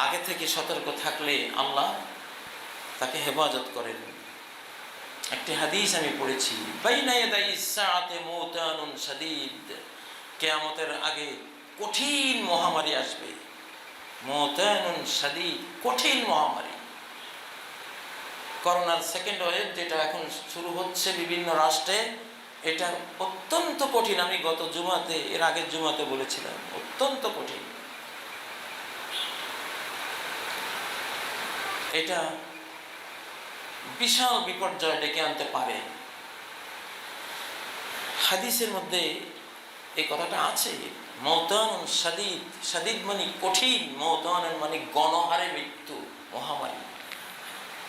আগে থেকে সতর্ক থাকলে আল্লাহ তাকে হেফাজত করেন। একটি হাদিস আমি পড়েছি, বাইনা ইয়াদাইস সাআতি মউতানুন শাদীদ, কিয়ামতের আগে কঠিন মহামারী আসবে। মউতানুন শাদীদ, কঠিন মহামারী। করোনার সেকেন্ড ওয়েভ যেটা এখন শুরু হচ্ছে বিভিন্ন রাষ্ট্রে, এটা অত্যন্ত কঠিন। আমি গত জুমাতে, এর আগের জুমাতে বলেছিলাম, অত্যন্ত কঠিন। এটা বিশাল বিপর্যয় ডেকে আনতে পারে। হাদিসের মধ্যে এই কথাটা আছে, মউতানুন শাদীদ। শাদীদ মানে কঠিন, মউতানুন মানে গণহারে মৃত্যু, মহামারী।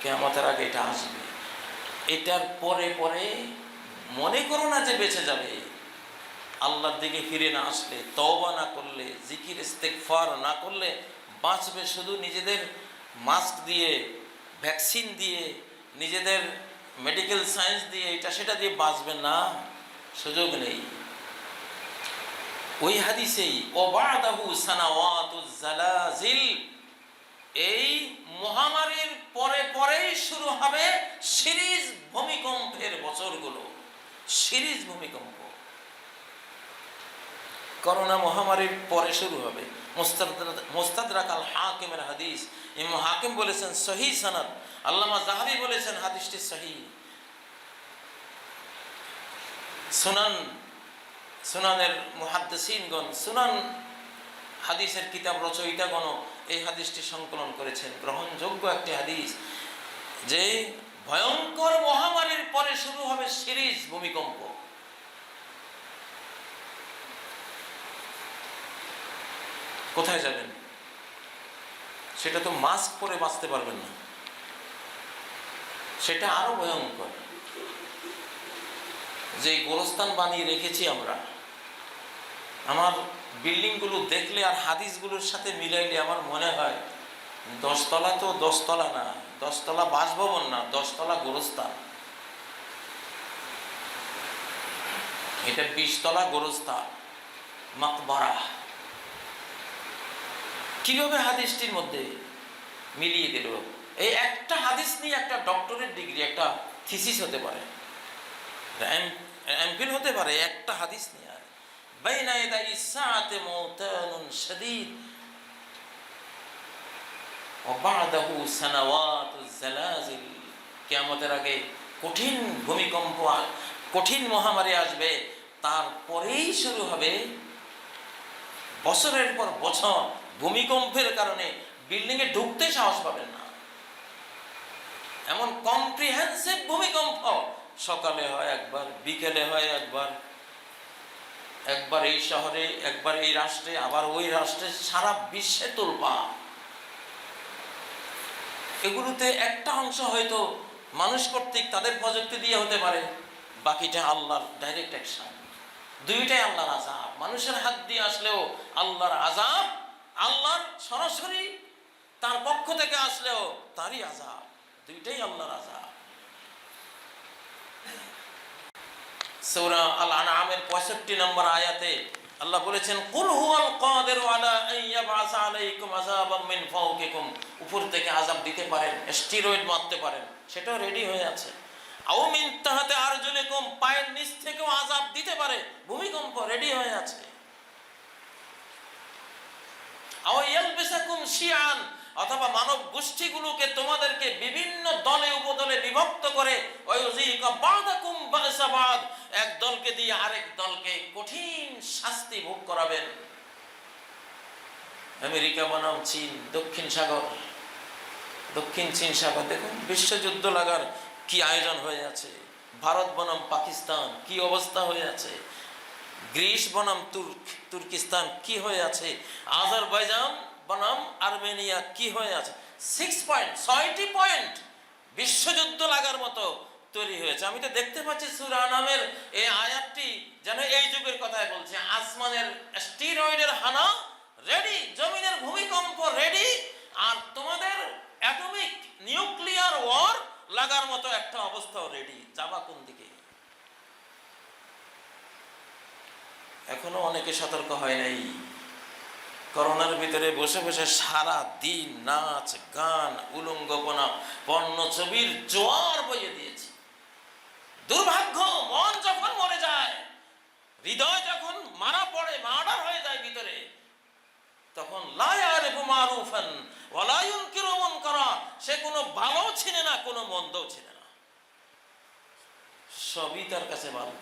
কিয়ামতের আগে এটা আসবে। এটার পরে পরে মনে করো না যে বেঁচে যাবে। আল্লাহর দিকে ফিরে না আসলে, তওবা না করলে, জিকির ইস্তেগফার না করলে বাঁচবে শুধু নিজেদের মাস্ক দিয়ে, ভ্যাকসিন দিয়ে, নিজেদের মেডিকেল সায়েন্স দিয়ে, এটা সেটা দিয়ে বাঁচবে না, সুযোগ নেই। ওই হাদিসেই ওয়াবাদাহু সানাওয়াতুজ জালাজিল, এই মহামারীর পরে পরেই শুরু হবে সিরিজ ভূমিকম্পের বছরগুলো। সিরিজ ভূমিকম্প করোনা মহামারীর পরে শুরু হবে। মুস্তাদরাক আল হাকিমের হাদিস, ইমাম হাকিম বলেছেন সহিহ সনদ, আল্লামা যাহাবী বলেছেন হাদিসটি সহিহ। সুনানের মুহাদ্দিসিনগণ, সুনান হাদিসের কিতাব রচয়িতাগণ এই হাদিসটি সংকলন করেছেন। গ্রহণযোগ্য একটি হাদিস যে ভয়ঙ্কর মহামারীর পরে শুরু হবে সিরিজ ভূমিকম্প। কোথায় যাবেন? সেটা তো মাস্ক পরে বাঁচতে পারবেন না, সেটা আরো ভয়ঙ্কর। যে গোরস্থান বানিয়ে রেখেছি আমরা, আমার বিল্ডিংগুলো দেখলে আর হাদিসগুলোর সাথে মিলাইলে আমার মনে হয় 10 তলা তো 10 তলা না, 10 তলা বাসভবন না, 10 তলা গোরস্থান। এটা 20 তলা গোরস্থান, মাকবারা। কিভাবে হাদিসটির মধ্যে মিলিয়ে দিল? এই একটা হাদিস নিয়ে একটা ডক্টরেট ডিগ্রি, একটা থিসিস হতে পারে, এমফিল হতে পারে একটা হাদিস নিয়ে। বাইনা ইয়াদাইস সাআতি মউতানুন শাদীদ ওয়া বা'দাহু সানাওয়াতুজ জালাজিল, কিয়ামতের আগে কঠিন ভূমিকম্প, কঠিন মহামারী আসবে। তারপরেই শুরু হবে বছরের পর বছর ভূমিকম্পের কারণে বিল্ডিংয়ে ঢুকতে সাহস পাবেন না। এমন কম্প্রিহেন্সিভ ভূমিকম্প, সকালে হয় একবার, বিকেলে হয় একবার, একবার এই শহরে, একবার এই রাষ্ট্রে, আবার ওই রাষ্ট্রে, সারা বিশ্বে তোলপাড়। এগুলোতে একটা অংশ হয়তো মানুষ কর্তৃক তাদের প্রযুক্তি দিয়ে হতে পারে, বাকিটা আল্লাহর ডাইরেক্ট অ্যাকশন। দুইটাই আল্লাহর আযাব। মানুষের হাত দিয়ে আসলেও আল্লাহর আযাব, আল্লাহর সরাসরি তার পক্ষ থেকে আসলেও তারই আযাব। দুইটাই আল্লাহর আযাব। সূরা আল আনআমের 65 নম্বর আয়াতে আল্লাহ বলেছেন, কুল হুয়াল কাদিরু আলা আন ইয়াবআসা আলাইকুম আযাবাম মিন ফাওকিকুম, উপর থেকে আযাব দিতে পারেন, স্টেরয়েড মারতে পারেন, সেটাও রেডি হয়ে আছে। আও মিন তাহতি আরজুলিকুম, পায়ের নিচ থেকেও আযাব দিতে পারে, ভূমিকম্প রেডি হয়ে আছে। আও ইয়ালবিসাকুম শিআন, অথবা মানব গোষ্ঠীগুলোকে তোমাদেরকে বিভিন্ন দলে উপদলে বিভক্ত করে, ওয়ায়ুযীকা বা'দাকুম বা'সা বা'দ, এক দলকে দিয়ে আরেক দলকে কঠিন শাস্তি ভোগ করাবেন। আমেরিকা বনাম চীন, দক্ষিণ চীন সাগর, দেখুন বিশ্বযুদ্ধ লাগার কি আয়োজন হয়ে আছে। ভারত বনাম পাকিস্তান, কি অবস্থা হয়ে আছে। গ্রিস বনাম তুর্কিস্তান, কি হয়ে আছে। আজারবাইজান বনাম আর্মেনিয়া, কি হয়ে আছে। 6টি পয়েন্ট বিশ্বযুদ্ধ লাগার মতো তৈরি হয়েছে। আমি তো দেখতে পাচ্ছি সূরা আনামের এই আয়াতটি যেন এই যুগের কথাই বলছে। আসমানের স্টেরয়েডের হানা রেডি, জমিনের ভূমিকম্প রেডি, আর তোমাদের অ্যাটমিক নিউক্লিয়ার ওয়ার লাগার মতো একটা অবস্থাও রেডি। যাবা কোন দিকে? এখনো অনেকে সতর্ক হয় নাই। করোনার ভিতরে বসে বসে সারা দিন নাচ গান উলঙ্গপনা পণ্য ছবির জোয়ার বইয়ে দিয়েছে। দুর্ভাগ্য, মন যখন মরে যায়, হৃদয় যখন মারা পড়ে, মার্ডার হয়ে যায় ভিতরে, তখন লা ইয়ারিফু মারুফান ওয়া লা ইউনকিরু মুনকারা, সে কোনো ভালো চিনে না, কোনো মন্দও চিনে না, সবই তার কাছে ভালো।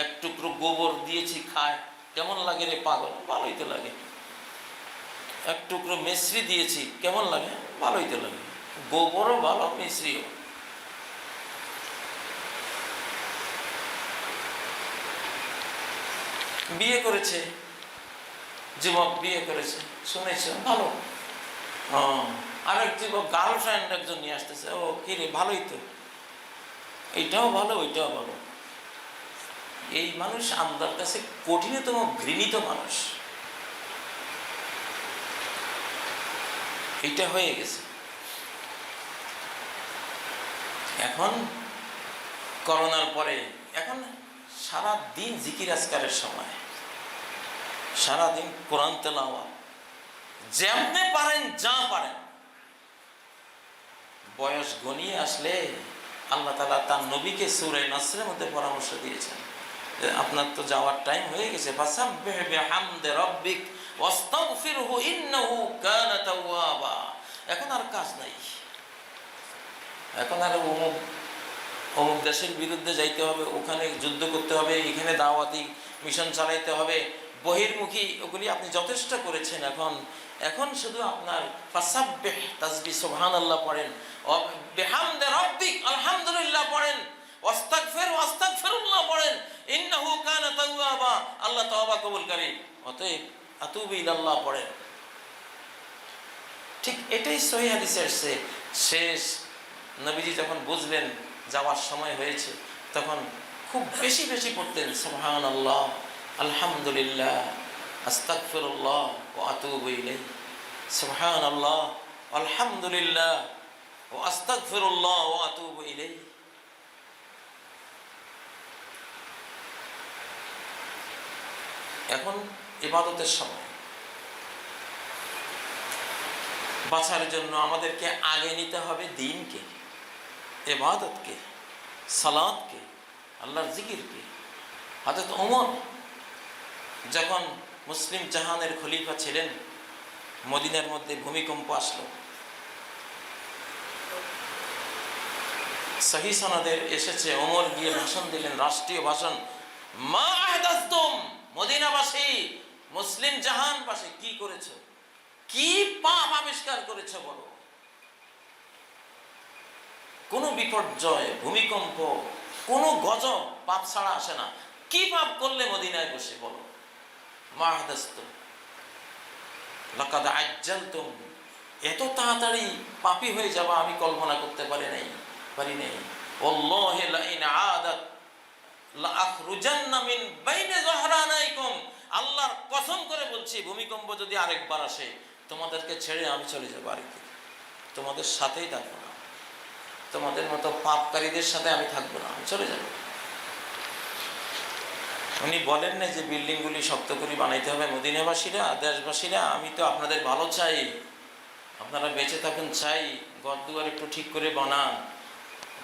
এক টুকরো গোবর দিয়েছি, খায়, কেমন লাগে রে পাগল, ভালোই তো লাগে। এক টুকরো মিশ্রি দিয়েছি, কেমন লাগে, ভালোই তো লাগে। গোবরও ভালো, মিশ্রিও। বিয়ে করেছে, যুবক বিয়ে করেছে, শুনেছ, ভালো। আরেক যুবক গার্লফ্রেন্ড একজন নিয়ে আসতেছে, ও কি রে, ভালোই তো, এইটাও ভালো ওইটাও ভালো। এই মানুষ আল্লাহর কাছে কঠিনতম ঘৃণিত মানুষ। এটা হয়ে গেছে। এখন করোনার পরে এখন সারা দিন জিকির আজকারের সময়, সারাদিন কোরআন তেলাওয়াত, যেমনে পারেন যা পারেন। বয়স গনিয়ে আসলে আল্লাহ তাআলা তার নবীকে সূরা নাসরের মধ্যে পরামর্শ দিয়েছেন, আপনার তো যাওয়ার টাইম হয়ে গেছে, ফাসাব্বিহ বিহামদি রাব্বিক ওয়াস্তাগফিরহু ইন্নাহু কানা তাওয়াবা। এখন আর কাজ নাই, এখন আর অমুক দেশের বিরুদ্ধে যাইতে হবে, ওখানে যুদ্ধ করতে হবে, এখানে দাওয়াতি মিশন চালাইতে হবে, বহির্মুখী ওগুলি আপনি যথেষ্ট করেছেন। এখন শুধু আপনার ফাসাব্বিহ, তাসবিহ সুবহানাল্লাহ পড়েন, বিহামদি রাব্বিক আলহামদুলিল্লাহ পড়েন, ওয়াস্তাগফিরুল্লাহ পড়েন, ইন্নাহু কানা তাওয়াবা, আল্লাহ তওবা কবুলকারী, অতএব আতুবু ইলাল্লাহ পড়েন। ঠিক এটাই সহিহ হাদিসে আসছে। শেষ নবীজি যখন বুঝলেন যাওয়ার সময় হয়েছে, তখন খুব বেশি বেশি পড়তেন সুবহানাল্লাহ, আলহামদুলিল্লাহ, আস্তাগফিরুল্লাহ ওয়া আতুবু ইলাইহি, সুবহানাল্লাহ, আলহামদুলিল্লাহ ওয়া আস্তাগফিরুল্লাহ ওয়া আতুবু ইলাইহি। এখন ইবাদতের সময়, বাঁচার জন্য আমাদেরকে আগে নিতে হবে দ্বীনকে, ইবাদতকে, সালাতকে, আল্লাহর জিকিরকে। হযরত ওমর যখন মুসলিম জাহানের খলিফা ছিলেন, মদিনার মধ্যে ভূমিকম্প আসলো, সহিহ সনদে এসেছে, ওমর গিয়ে ভাষণ দিলেন, রাষ্ট্রীয় ভাষণ, মা আহদাসতুম, মদিনাবাসী, মুসলিম জাহানবাসী, কি করেছো, কি পাপ আবিষ্কার করেছো বলো। কোন বিপর্যয়, ভূমিকম্প, কোন গজব পাপ ছাড়া আসে না। কি পাপ করলে মদিনায় বসে বলো। মা আহদাসতুম লাকাদ আজ্জালতুম, এত তাড়াতাড়ি পাপী হয়ে যাওয়া আমি কল্পনা করতে পারি নাই। ওয়াল্লাহি লা ইন আদাত লা আখরুজান্না মিন বাইনি যহরানাইকুম, আল্লাহর কসম করে বলছি, ভূমিকম্প যদি আরেকবার আসে, তোমাদেরকে ছেড়ে আমি চলে যাব বাড়িতে, তোমাদের সাথেই থাকবো না, তোমাদের মতো পাপকারীদের সাথে আমি থাকবো না, আমি চলে যাব। উনি বলেন না যে বিল্ডিংগুলি শক্ত করে বানাইতে হবে, মদিনাবাসীরা, দেশবাসীরা, আমি তো আপনাদের ভালো চাই, আপনারা বেঁচে থাকুন চাই, ঘর দুয়ার একটু ঠিক করে বানান,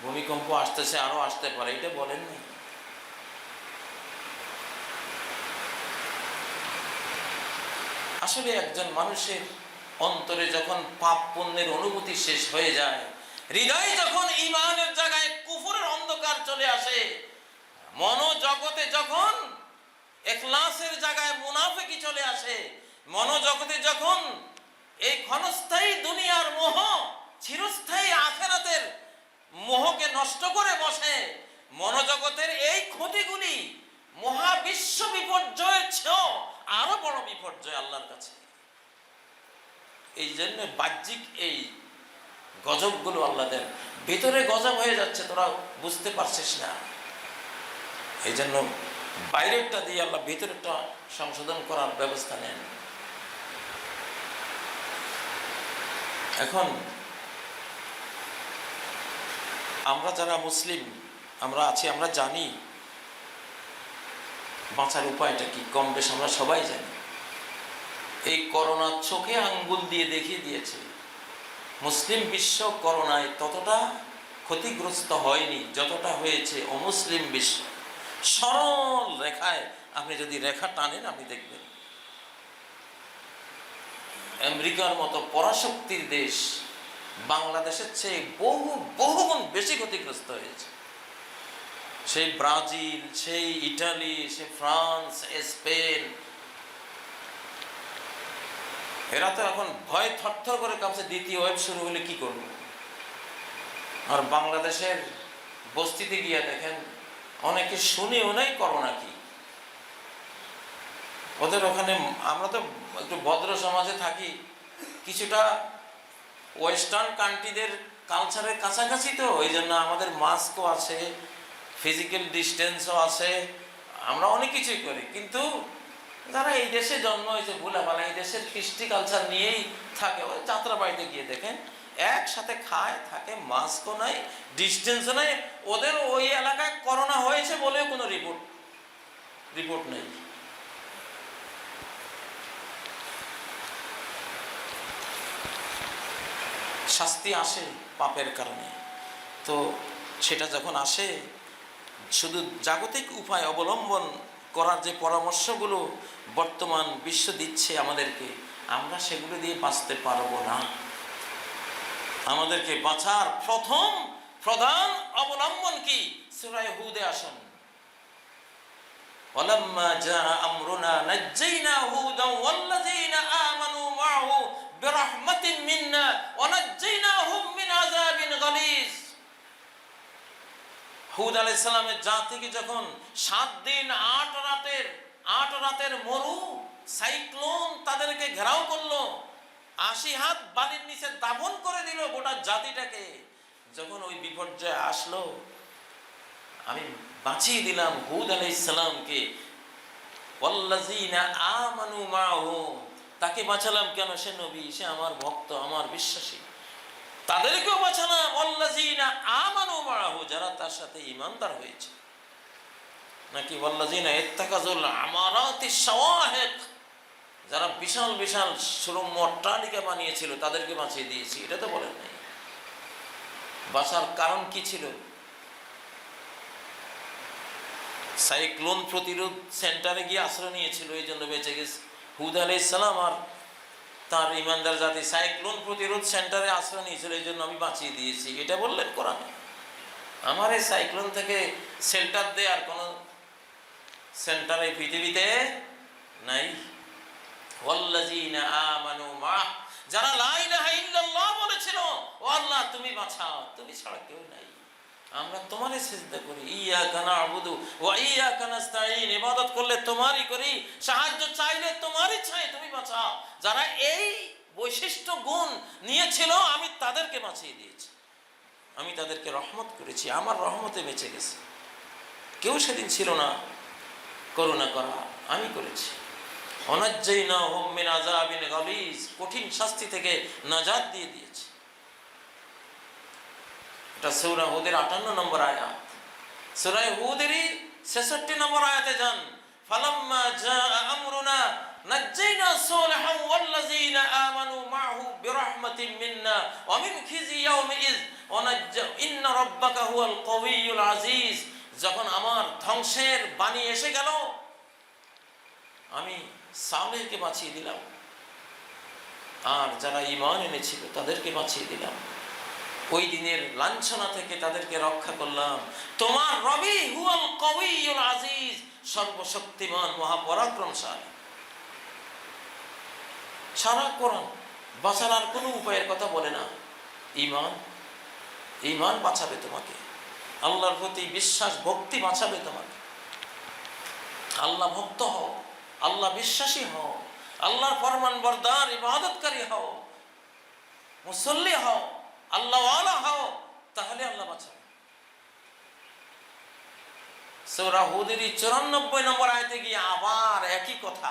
ভূমিকম্প আসতেছে, আরো আসতে পারে, এটা বলেন না। আসলে একজন মানুষের অন্তরে যখন পাপ পুণ্যের অনুভূতি শেষ হয়ে যায়, হৃদয়ে যখন ঈমানের জায়গায় কুফরের অন্ধকার চলে আসে, মনোজগতে যখন ইখলাসের জায়গায় মুনাফিকি চলে আসে, মনোজগতে যখন এই ক্ষণস্থায়ী দুনিয়ার মোহ চিরস্থায়ী আখিরাতের মোহকে নষ্ট করে বসে, মনোজগতের এই ক্ষতিগুলি মহাবিশ্ব বিপর্যয়ের চেয়েও আরো বড় বিপর্যয় আল্লাহর কাছে। এই জন্য বাহ্যিক এই গজবগুলো আল্লাহ দেন, ভিতরে গজব হয়ে যাচ্ছে, তোরা বুঝতে পারছিস না। এই জন্য বাইরেরটা দিয়ে আল্লাহ ভিতরেরটা সংশোধন করার ব্যবস্থা নেন। এখন আমরা যারা মুসলিম আমরা আছি, আমরা জানি বাঁচার উপায়টা কি, কম বেশ আমরা সবাই জানি। এই করোনা চোখে আঙ্গুল দিয়ে দেখিয়ে দিয়েছে মুসলিম বিশ্ব করোনায় ততটা ক্ষতিগ্রস্ত হয়নি যতটা হয়েছে অমুসলিম বিশ্ব। সরল রেখায় আপনি যদি রেখা টানেন আপনি দেখবেন আমেরিকার মতো পরাশক্তির দেশ বাংলাদেশের চেয়ে বহুগুণ বেশি ক্ষতিগ্রস্ত হয়েছে। সেই ব্রাজিল, সেই ইটালি, সেই ফ্রান্স, স্পেন, এরা তো এখন ভয় থরথর করে কাঁপছে দ্বিতীয় ওয়েভ শুরু হলে কি করব। আর বাংলাদেশের বস্তিতে গিয়ে দেখেন অনেকে শুনেও নাই করোনা কি। ওদের ওখানে আমরা তো একটু ভদ্র সমাজে থাকি, কিছুটা ওয়েস্টার্ন কান্ট্রিদের কালচারের কাছাকাছি, তো ওই জন্য আমাদের মাস্কও আছে, ফিজিক্যাল ডিস্টেন্সও আছে, আমরা অনেক কিছুই করি। কিন্তু যারা এই দেশে জন্ম হয়েছে ভুলাভালা এই দেশের কৃষ্টি কালচার নিয়েই থাকে, ওই যাত্রা বাড়িতে গিয়ে দেখেন একসাথে খায় থাকে, মাস্কও নাই, ডিস্টেন্সও নাই। ওদের ওই এলাকায় করোনা হয়েছে বলেও কোনো রিপোর্ট নেই। শাস্তি আসে পাপের কারণে, তো সেটা যখন আসে শুধু জাগতিক উপায় অবলম্বন করার যে পরামর্শগুলো বর্তমান বিশ্ব দিচ্ছে আমাদেরকে, আমরা সেগুলো দিয়ে বাঁচতে পারবো না। আমাদেরকে বাঁচার প্রধান অবলম্বন কি? সূরা হুদে আসুন, ওয়ালাম্মা জাআ আমরুনা নাজ্জাইনা হুদান ওয়াল্লাযীনা আমানু মা'হু বিরাহমাতিন মিন্না ওয়া নাজ্জাইনাহুম মিন আযাবিন গালিজ। হুদ আলাইহিস সালামের জাতিকে যখন 7 দিন 8 রাতের মরু সাইক্লোন তাদেরকে ঘেরাও করলো, 80 হাত বালির নিচে দাফন করে দিল গোটা জাতিটাকে, যখন ওই বিপর্যয় আসলো আমি বাঁচিয়ে দিলাম হুদ আলাইহিস সালামকে। ওয়াল্লাযীনা আমানু মা'হু, তাকে বাঁচালাম কেন? সে নবী, সে আমার ভক্ত, আমার বিশ্বাসী, তাদেরকেও বাঁচালাম। ওয়াল্লাযীনা আমানু মা'হু, যারা তার সাথে ঈমানদার হয়েছে। নাকি ওয়াল্লাযীনা ইত্তাখাযুল আমারাতিশ শাওয়াহিক, যারা বিশাল বিশাল সুরম্য অট্টালিকা বানিয়েছিল তাদেরকে বাঁচিয়ে দিয়েছি, এটা তো বলেন নাই। বাঁচার কারণ কি ছিল? সাইক্লোন প্রতিরোধ সেন্টারে গিয়ে আশ্রয় নিয়েছিল, এই জন্য বেঁচে গেছে হুদ আলাইহিস সালাম। আর তার ইমানদার জাতি সাইক্লোন প্রতিরোধ সেন্টারে আশ্রয় নিয়েছিল, এই জন্য আমি বাঁচিয়ে দিয়েছি, এটা বললেন কোরআনে। আমার এই সাইক্লোন থেকে শেল্টার দেওয়ার কোনো সেন্টারে পৃথিবীতে নাই। ওয়াল্লাযীনা আমানু মা'হু, যারা লা ইলাহা ইল্লাল্লাহ বলেছিল, ও আল্লাহ তুমি বাঁচাও, তুমি ছাড়া কেউ নাই, আমরা তোমারই সিজদা করি, ইয়াকা না'বুদু ওয়া ইয়াকা নাস্তাঈন, ইবাদত করলে তোমারই করি, সাহায্য চাইলে তোমারই চাই, তুমি বাঁচাও। যারা এই বৈশিষ্ট্য গুণ নিয়েছিল আমি তাদেরকে বাঁচিয়ে দিয়েছি, আমি তাদেরকে রহমত করেছি, আমার রহমতে বেঁচে গেছে। কেউ সেদিন ছিল না করুণা করা, আমি করেছি। ওয়ানাজ্জাইনাহুম মিন আযাবিন গালিজ, কঠিন শাস্তি থেকে নাজাত দিয়ে দিয়েছি। এটা সূরা হুদের 58 নম্বর আয়াত। সূরা হুদেরই 66 নম্বর আয়াতে যান, ফালাম্মা জাআ আমরুনা নাজ্জাইনা সালিহান ওয়াল্লাযীনা আমানু মা'হু বিরাহমাতিন মিন্না ওয়া মিন খিজি ইয়াউমিইয ওয়া ইন্না রাব্বাকা হুয়াল কাওয়িয়্যুল আযীজ। যখন আমার ধ্বংসের বাণী এসে গেল, আমি সালেহকে বাঁচিয়ে দিলাম, আর যারা ঈমান এনেছিল তাদেরকে বাঁচিয়ে দিলাম, ওই দিনের লাঞ্ছনা থেকে তাদেরকে রক্ষা করলাম। তোমার রবি হুয়াল কাওয়িয়্যুল আযীজ, সর্বশক্তিমান মহাপরাক্রমশালী। সারা কোরআন বাঁচার আর কোনো উপায়ের কথা বলে না। ঈমান বাঁচাবে তোমাকে, আল্লাহর প্রতি বিশ্বাস ভক্তি বাঁচাবে তোমাকে। আল্লাহ ভক্ত হও, আল্লাহ বিশ্বাসী হও, আল্লাহর ফরমানবরদার ইবাদতকারী হও, মুসল্লি হও, আল্লাহওয়ালা হও, তাহলে আল্লাহ বাঁচাবে। সূরা হুদের 94 নম্বর আয়াতে গিয়ে আবার একই কথা,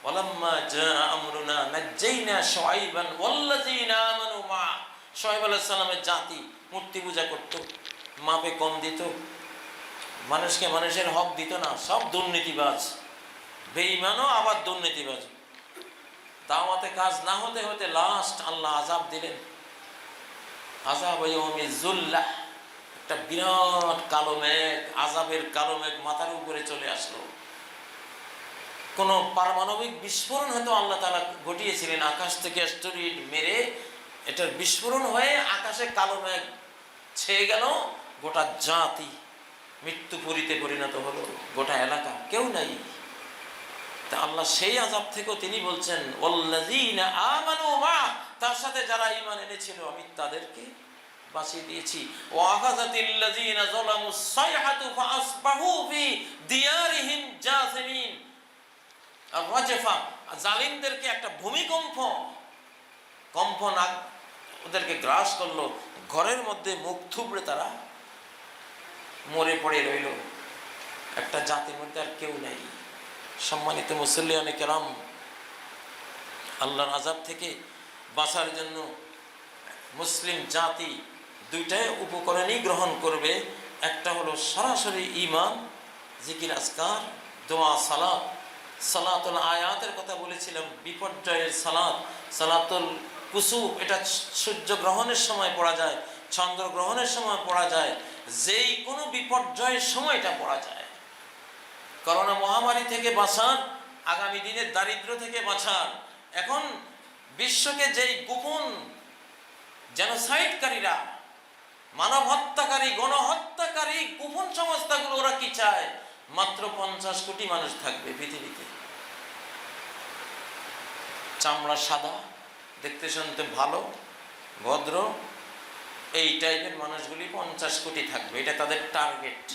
ওয়ালাম্মা জাআ আমরুনা নাজ্জাইনা শুআইবান ওয়াল্লাযীনা আমানু মা'হু। শুআইব আলাইহিস সালামের জাতি মূর্তি পূজা করত, মাপে কম দিত, মানুষকে মানুষের হক দিত না, সব দুর্নীতিবাজ, বেঈমানও আবার দুর্নীতিবাজ। দাওয়াতে কাজ না হতে হতে লাস্ট আল্লাহ আযাব দিলেন। আযাব ইয়াউমি যুল্লাহ, একটা বিরাট কালো মেঘ, আযাবের কালো মেঘ মাথার উপরে চলে আসলো। কোন পারমাণবিক বিস্ফোরণ হয়তো আল্লাহ তাআলা ঘটিয়েছিলেন, আকাশ থেকে অ্যাস্টেরয়েড মেরে এটার বিস্ফোরণ হয়ে আকাশে কালো মেঘ ছেয়ে গেল, গোটা জাতি মৃত্যুপুরীতে পরিণত হলো, গোটা এলাকা কেউ নাই। তা আল্লাহ সেই আযাব থেকেও তিনি বলছেন ওয়াল্লাযীনা আমানু মা, তার সাথে যারা ঈমান এনেছিল আমি তাদেরকে বাঁচিয়ে দিয়েছি। ওয়া আখাযাতিল্লাযীনা যালামুস সাইহাতু ফাআসবাহু ফি দিয়ারিহিম জাসিমিন। আর রাজফা, জালিমদেরকে একটা ভূমিকম্প ওদেরকে গ্রাস করলো, ঘরের মধ্যে মুখ থুবড়ে তারা মরে পড়ে রইল। একটা জাতির মধ্যে আর কেউ নাই। সম্মানিত মুসল্লিয়ানে কেরাম, আল্লাহর আযাব থেকে বাঁচার জন্য মুসলিম জাতি দুইটাই উপকরণই গ্রহণ করবে। একটা হলো সরাসরি ঈমান, জিকির আজকার, দোয়া, সালাত। সালাতুল আয়াতের কথা বলেছিলাম, বিপর্যয়ের সালাত, সালাতুল কুসুফ, এটা সূর্য গ্রহণের সময় পড়া যায়, চন্দ্র গ্রহণের সময় পড়া যায়, যেই কোনো বিপর্যয়ের সময় এটা পড়া যায়। করোনা মহামারী থেকে বাঁচার, আগামী দিনের দারিদ্র্য থেকে বাঁচার। এখন বিশ্বকে যেই গোপন জেনোসাইডকারীরা, মানব হত্যাকারী, গণহত্যাকারী গোপন সংস্থাগুলো, ওরা কি চায়? মাত্র 50 কোটি মানুষ থাকবে পৃথিবীতে, চামড়া সাদা, দেখতে শুনতে ভালো, ভদ্র, এই টাইপের মানুষগুলি 50 কোটি থাকবে, এটা তাদের টার্গেট।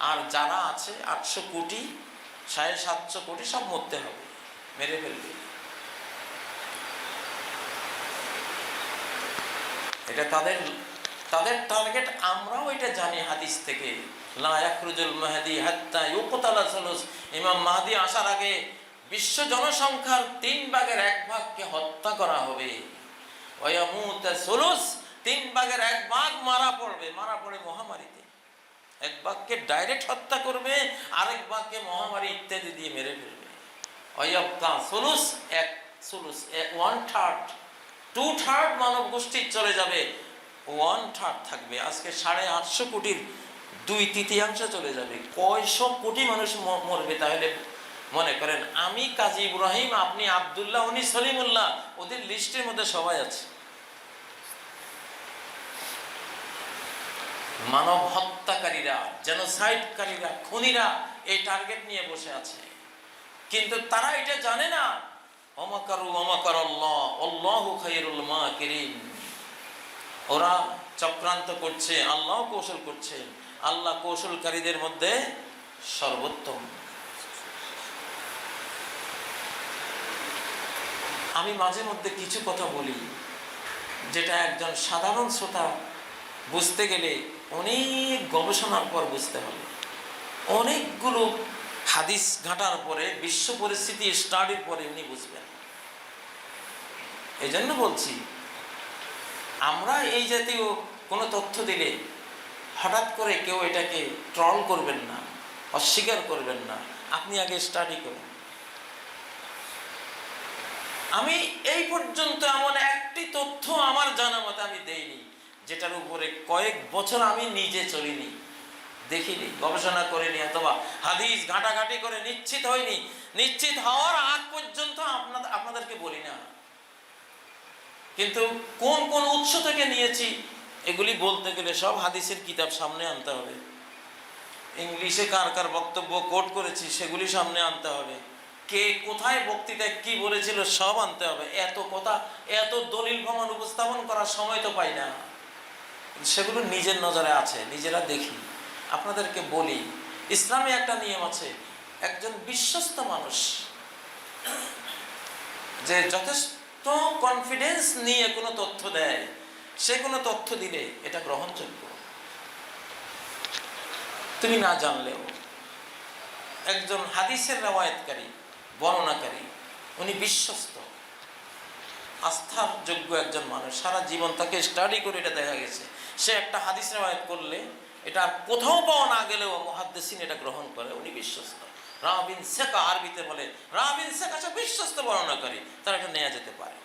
আর যারা আছে 800 কোটি, 750 কোটি সব মরতে হবে, মেরে ফেলবে। এটা তাদের টার্গেট। আমরাও এটা জানি হাদিস থেকে, লা ইয়াখরুজুল মাহদি হাত্তা ইউকতালা সুলুস। ইমাম মাহদি আসার আগে বিশ্ব জনসংখ্যার 3 ভাগের 1 ভাগকে হত্যা করা হবে। ওয়ায়ামুত সুলুস, 3 ভাগের 1 ভাগ মারা পড়ে মহামারীতে। 1 ভাগকে ডাইরেক্ট হত্যা করবে, আরেক ভাগকে মহামারী ইত্যাদি দিয়ে মেরে ফেলবে। ওয়ায়াবকা সুলুস, 1/3, 2/3 মানব গোষ্ঠী চলে যাবে, 1/3 থাকবে। আজকে 850 কোটির 2/3 চলে যাবে। কয়শো কোটি মানুষ মরবে তাহলে মনে করেন। আমি কাজী ইব্রাহিম, আপনি আব্দুল্লাহ, উনি সলিমুল্লাহ, ওদের লিস্টের মধ্যে সবাই আছে। মানব হত্যাকারীরা, জেনোসাইডকারীরা, খুনিরা এই টার্গেট নিয়ে বসে আছে, কিন্তু তারা এটা জানে না। ওমাকারু ওমাকারাল্লাহ আল্লাহু খায়রুল মাকিরিন। ওরা চক্রান্ত করছে, আল্লাহ কৌশল করছে, আল্লাহ কৌশলকারীদের মধ্যে সর্বোত্তম। আমি মাঝে মধ্যে কিছু কথা বলি যেটা একজন সাধারণ শ্রোতা বুঝতে গেলে অনেক গবেষণার পর বুঝতে হবে, অনেকগুলো হাদিস ঘাটার পরে, বিশ্ব পরিস্থিতি স্টাডির পরে উনি বুঝবেন। এই জন্য বলছি, আমরা এই জাতীয় কোনো তথ্য দিলে হঠাৎ করে কেউ এটাকে ট্রল করবেন না, অস্বীকার করবেন না, আপনি আগে স্টাডি করুন। আমি এই পর্যন্ত এমন একটি তথ্য আমার জানা মতে আমি দেইনি যেটার উপরে কয়েক বছর আমি নিজে চলিনি, দেখিনি, গবেষণা করিনি, অথবা হাদিস ঘাটাঘাটি করে নিশ্চিত হয়নি। নিশ্চিত হওয়ার আগ পর্যন্ত আপনাদেরকে বলি না। কিন্তু কোন কোন উৎস থেকে নিয়েছি এগুলি বলতে গেলে সব হাদিসের কিতাব সামনে আনতে হবে, ইংলিশে কার কার বক্তব্য কোট করেছি সেগুলি সামনে আনতে হবে, কে কোথায় বক্তৃতায় কি বলেছিল সব আনতে হবে। এত কথা, এত দলিল প্রমাণ উপস্থাপন করার সময় তো পাই না। সেগুলো নিজের নজরে আছে, নিজেরা দেখি। আপনাদেরকে বলি, ইসলামে একটা নিয়ম আছে, একজন বিশ্বস্ত মানুষ যে যথেষ্ট কনফিডেন্স নিয়ে কোনো তথ্য দেয়, সে কোনো তথ্য দিলে এটা গ্রহণযোগ্য। তুমি না জানলেও একজন হাদিসের রেওয়ায়েতকারী, বর্ণনাকারী, উনি বিশ্বস্ত, আস্থার যোগ্য একজন মানুষ, সারা জীবন তাকে স্টাডি করে এটা দেখা গেছে, সে একটা হাদিস রেওয়ায়েত করলে এটা কোথাও পাওয়া না গেলেও মুহাদ্দিসিন এটা গ্রহণ করে, উনি বিশ্বস্ত। রাবিন সেকা আরবিতে বলে, রাবিন সেকা সে বিশ্বস্ত বর্ণনাকারী, তারা এটা নেওয়া যেতে পারে।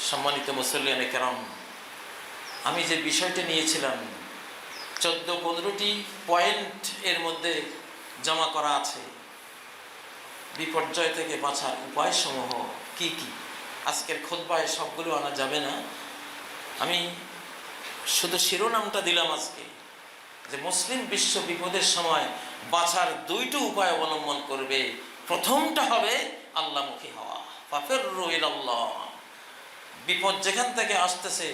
সম্মানিত মুসল্লিয়ানে কেরাম, আমি যে বিষয়টা নিয়েছিলাম 14-15টি পয়েন্ট এর মধ্যে জমা করা আছে। বিপর্যয় থেকে বাঁচার উপায়সমূহ কি কি, আজকের খুতবায় সবগুলো আনা যাবে না। আমি শুধু শিরোনামটা দিলাম আজকে, যে মুসলিম বিশ্ব বিপদের সময় বাঁচার 2টি উপায় অবলম্বন করবে। প্রথমটা হবে আল্লাহমুখী হওয়া, ফাফিররু ইলাল্লাহ। বিপদ যেখান থেকে আসতেছে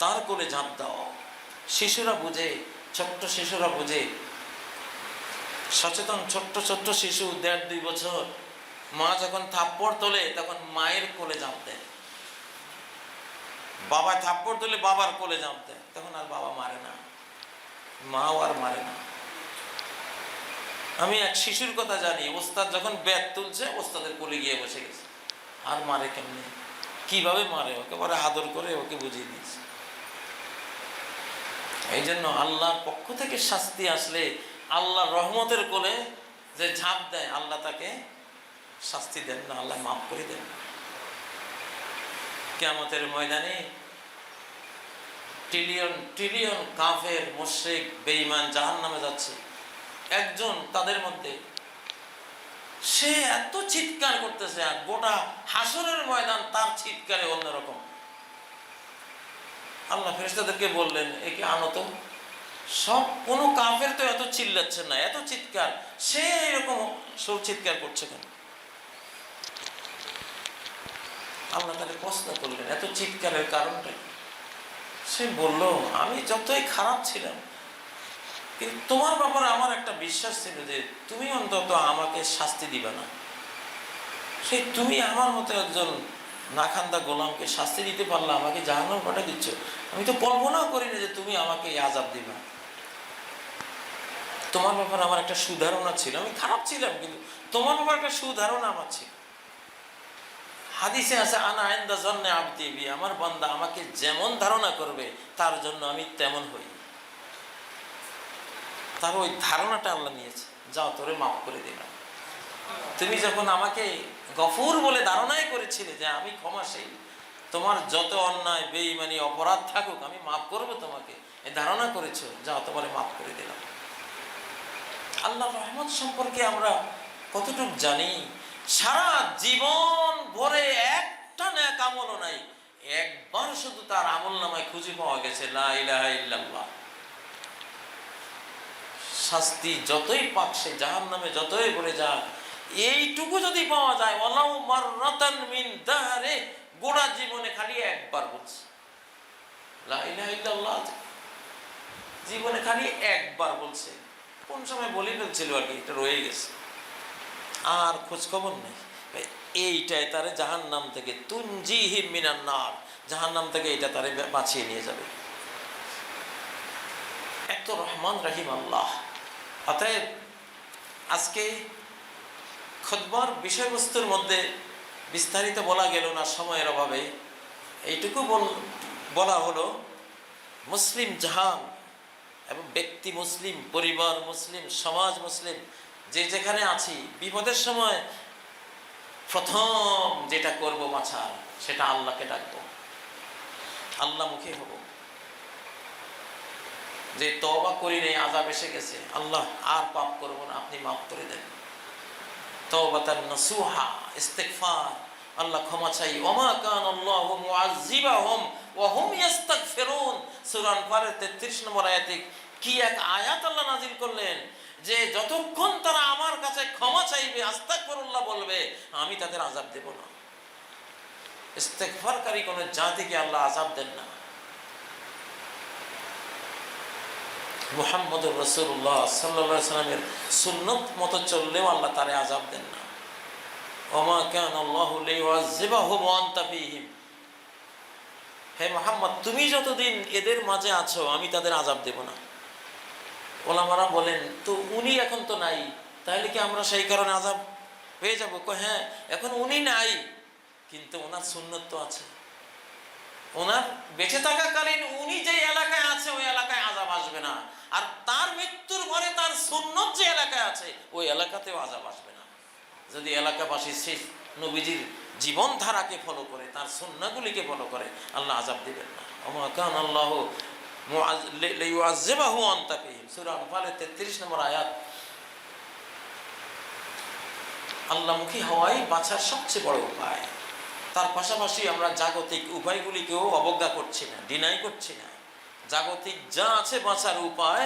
তার কোলে ঝাঁপ দাও। শিশুরা বুঝে, ছোট্ট শিশুরা বুঝে, সচেতন ছোট্ট ছোট্ট শিশু 1.5-2 বছর, মা যখন থাপ্পড় তোলে তখন মায়ের কোলে ঝাঁপ দেয়, বাবা থাপ্পড় তোলে বাবার কোলে ঝাঁপ দেয়, তখন আর বাবা মারে না, মাও আর মারে না। আমি এক শিশুর কথা জানি, ওস্তাদ যখন ব্যাট তুলছে ওস্তাদের কোলে গিয়ে বসে গেছে। আর মারে কেমনে, কিভাবে মারে, ওকে বলে আদর করে ওকে বুঝিয়ে দিয়েছে। এই জন্য আল্লাহর পক্ষ থেকে শাস্তি আসলে আল্লাহ রহমতের কোলে যে ঝাঁপ দেয়, আল্লাহ তাকে শাস্তি দেন না, আল্লাহ মাফ করে দেন। কিয়ামতের ময়দানে ট্রিলিয়ন ট্রিলিয়ন কাফের, মুশরিক, বেঈমান জাহান্নামে যাচ্ছে। একজন তাদের মধ্যে, সে এত চিৎকার করতেছে আর গোটা হাসরের ময়দান তার চিৎকারে অন্যরকম। আল্লাহ ফেরেশতাদেরকে বললেন, একে আনো তো। সব কোনো কাফের তো এত চিল্লাচ্ছে না, এত চিৎকার, সে এরকম সব চিৎকার করছে কেন? আল্লাহ তাকে প্রশ্ন করলেন, এত চিৎকারের কারণটা? সে বলল, আমি যতই খারাপ ছিলাম, কিন্তু তোমার ব্যাপারে আমার একটা বিশ্বাস ছিল যে তুমি অন্তত আমাকে শাস্তি দিবে না। সেই তুমি আমার মতো একজন নাখান্দা গোলামকে শাস্তি দিতে পারলে, আমাকে জাহান্নামে পাঠিয়ে দিচ্ছ। আমি তো কল্পনাও করি না যে তুমি আমাকে এই আযাব দিবা। তোমার ব্যাপারে আমার একটা সুধারণা ছিল, আমি খারাপ ছিলাম কিন্তু তোমার ব্যাপারে একটা সুধারণা আমার ছিল। হাদিসে আছে, আনা ইনদা যন্নি আবদি বি, আমার বান্দা আমাকে যেমন ধারণা করবে তার জন্য আমি তেমন হই। তার ওই ধারণাটা আল্লাহ নিয়েছে, যাও তোরে মাফ করে দিলাম। তুমি যখন আমাকে গফুর বলে ধারণাই করেছিলে যে আমি ক্ষমাশীল, তোমার যত অন্যায় বেঈমানি অপরাধ থাকুক আমি মাফ করবো তোমাকে, এই ধারণা করেছো, যাও তোমারে মাফ করে দিলাম। আল্লাহর রহমত সম্পর্কে আমরা কতটুকু জানি? সারা জীবন ভরে একটা নেক আমলও নাই, একবার শুধু তার আমলনামায় খুঁজে পাওয়া গেছে লা ইলাহা ইল্লাল্লাহ। শাস্তি যতই পাক, সে জাহান্নামে যতই পড়ে যাক, এইটুকু যদি পাওয়া যায়, ওয়ালাউ মাররাতান মিন দাহরে, গোটা জীবনে খালি একবার বলছে লা ইলাহা ইল্লাল্লাহ, জীবনে খালি একবার বলছে। কোন সময় বলে ফেলছিল আর কি, এটা রয়ে গেছে, আর খোঁজ খবর নেই। এইটাই তারে জাহান্নাম থেকে, তুনজিহিম মিনান নার, জাহান্নাম থেকে এটা তারে বাঁচিয়ে নিয়ে যাবে। এত রহমান রহিম আল্লাহ। অতএব আজকে খুতবার বিষয়বস্তুর মধ্যে বিস্তারিত বলা গেল না সময়ের অভাবে, এইটুকু বলা হলো, মুসলিম জাহান এবং ব্যক্তি মুসলিম, পরিবার মুসলিম, সমাজ মুসলিম, যে যেখানে আছি, বিপদের সময় প্রথম যেটা করব বাঁচার, সেটা আল্লাহকে ডাকবো, আল্লাহমুখী হব। যে তওবা করি নাই, আযাব এসে গেছে, আল্লাহ আর পাপ করব না, আপনি মাফ করে দেন। তাওবাতান নাসুহা, ইস্তিগফার, আল্লাহ ক্ষমা চাই। ওমা কানাল্লাহু মুআযযিবাহুম ওয়া হুম ইস্তাগফিরুন, সূরা আনফালের 33 নম্বর আয়াতে কি এক আয়াত আল্লাহ নাযিল করলেন, যে যতক্ষণ তারা আমার কাছে ক্ষমা চাইবে, আস্তাগফিরুল্লাহ বলবে, আমি তাদের আযাব দেব না। ইস্তিগফারকারী কোন জাতিকে আল্লাহ আযাব দেন না। মুহাম্মদুর রাসূলুল্লাহ সাল্লাল্লাহু আলাইহি সাল্লামের সুন্নত মতো চললেও আল্লাহ তারে আযাব দেন না। ওমা কানাল্লাহু লিউআযযিবাহুম ওয়া আনতা ফীহিম, হে মুহাম্মদ তুমি যতদিন এদের মাঝে আছো আমি তাদের আযাব দেব না। ওলামারা বলেন, তো উনি এখন তো নাই, তাহলে কি আমরা সেই কারণে আযাব পেয়ে যাবো? হ্যাঁ, এখন উনি নাই, কিন্তু ওনার সুন্নত তো আছে। ওনার বেঁচে থাকাকালীন উনি যে এলাকায় আছে ওই এলাকায় আযাব আসবে না, আর তার মৃত্যুর পরে তার সুন্নত যে এলাকায় আছে ওই এলাকাতেও আযাব আসবে না। যদি এলাকাবাসী সেই নবীজির জীবনধারাকে ফলো করে, তার সুন্নাহগুলিকে ফলো করে, আল্লাহ আযাব দিবেন না। ওমা কান আল্লাহু লিয়ুআযযিবাহু ওয়া আনতা ফীহিম, সূরা আনফালের 33 নম্বর আয়াত। আল্লাহমুখী হওয়াই বাঁচার সবচেয়ে বড় উপায়। তার পাশাপাশি আমরা জাগতিক উপায়গুলিকেও অবজ্ঞা করছি না, ডিনাই করছি না। জাগতিক যা আছে বাঁচার উপায়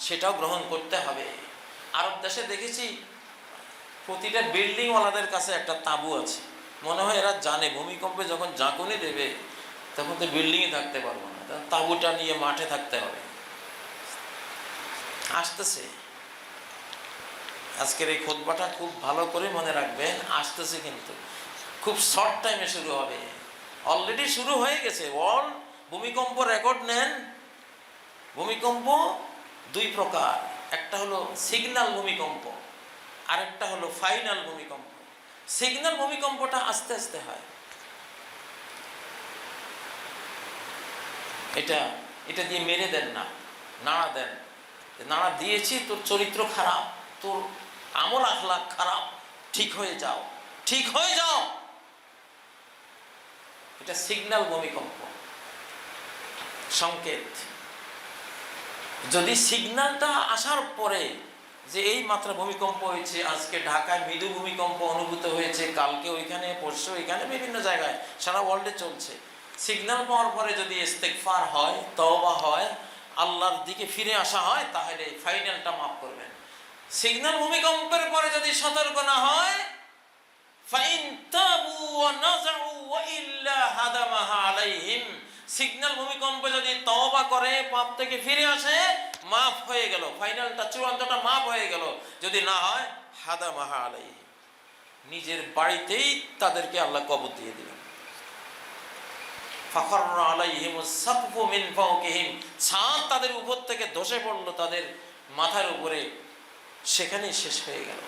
সেটাও গ্রহণ করতে হবে। আরব দেশে দেখেছি প্রতিটা বিল্ডিংওয়ালাদের কাছে একটা তাঁবু আছে। মনে হয় এরা জানে ভূমিকম্পে যখন ঝাঁকুনি দেবে তখন তো বিল্ডিংয়ে থাকতে পারবো না, তাঁবুটা নিয়ে মাঠে থাকতে হবে। আসতেছে, আজকের এই খুতবাটা খুব ভালো করে মনে রাখবেন, আসতেছে কিন্তু খুব শর্ট টাইমে শুরু হবে। অলরেডি শুরু হয়ে গেছে। ওয়ার্ল্ড ভূমিকম্প রেকর্ড নেন। ভূমিকম্প দুই প্রকার, একটা হলো সিগন্যাল ভূমিকম্প, আরেকটা হলো ফাইনাল ভূমিকম্প। সিগন্যাল ভূমিকম্পটা আস্তে আস্তে হয়। এটা দিয়ে মেরে দেন না, নাড়া দেন। নাড়া দিয়েছি, তোর চরিত্র খারাপ, তোর আমল আখলাক খারাপ, ঠিক হয়ে যাও, ঠিক হয়ে যাও। এটা সিগন্যাল ভূমিকম্প, সংকেত। যদি সিগন্যালটা আসার পরে যে এই মাত্রা ভূমিকম্প হয়েছে, আজকে ঢাকায় মৃদু ভূমিকম্প অনুভূত হয়েছে, কালকে ওইখানে, পরশু ওইখানে, বিভিন্ন জায়গায় সারা ওয়ার্ল্ডে চলছে। সিগন্যাল পাওয়ার পরে যদি ইস্তেগফার হয়, তওবা হয়, আল্লাহর দিকে ফিরে আসা হয়, তাহলে ফাইনালটা মাফ করবেন। সিগন্যাল ভূমিকম্পের পরে যদি সতর্ক না হয়, ফাইন তাবু ওয়া নাযাউ ওয়া ইল্লা হাদামাহা আলাইহিম, সিগন্যাল ভূমিকম্পে যদি তওবা করে, পাপ থেকে ফিরে আসে, মাফ হয়ে গেল, ফাইনালটা চূড়ান্তটা মাফ হয়ে গেল। যদি না হয়, হাদামাহা আলাইহিম, নিজের বাড়িতেই তাদেরকে আল্লাহ কবর দিয়ে দিবেন। ফাখাররা আলাইহিমুস সাকফু মিন ফাওকিহিম, ছাদ তাদের উপর থেকে ধসে পড়লো তাদের মাথার উপরে, সেখানেই শেষ হয়ে গেল।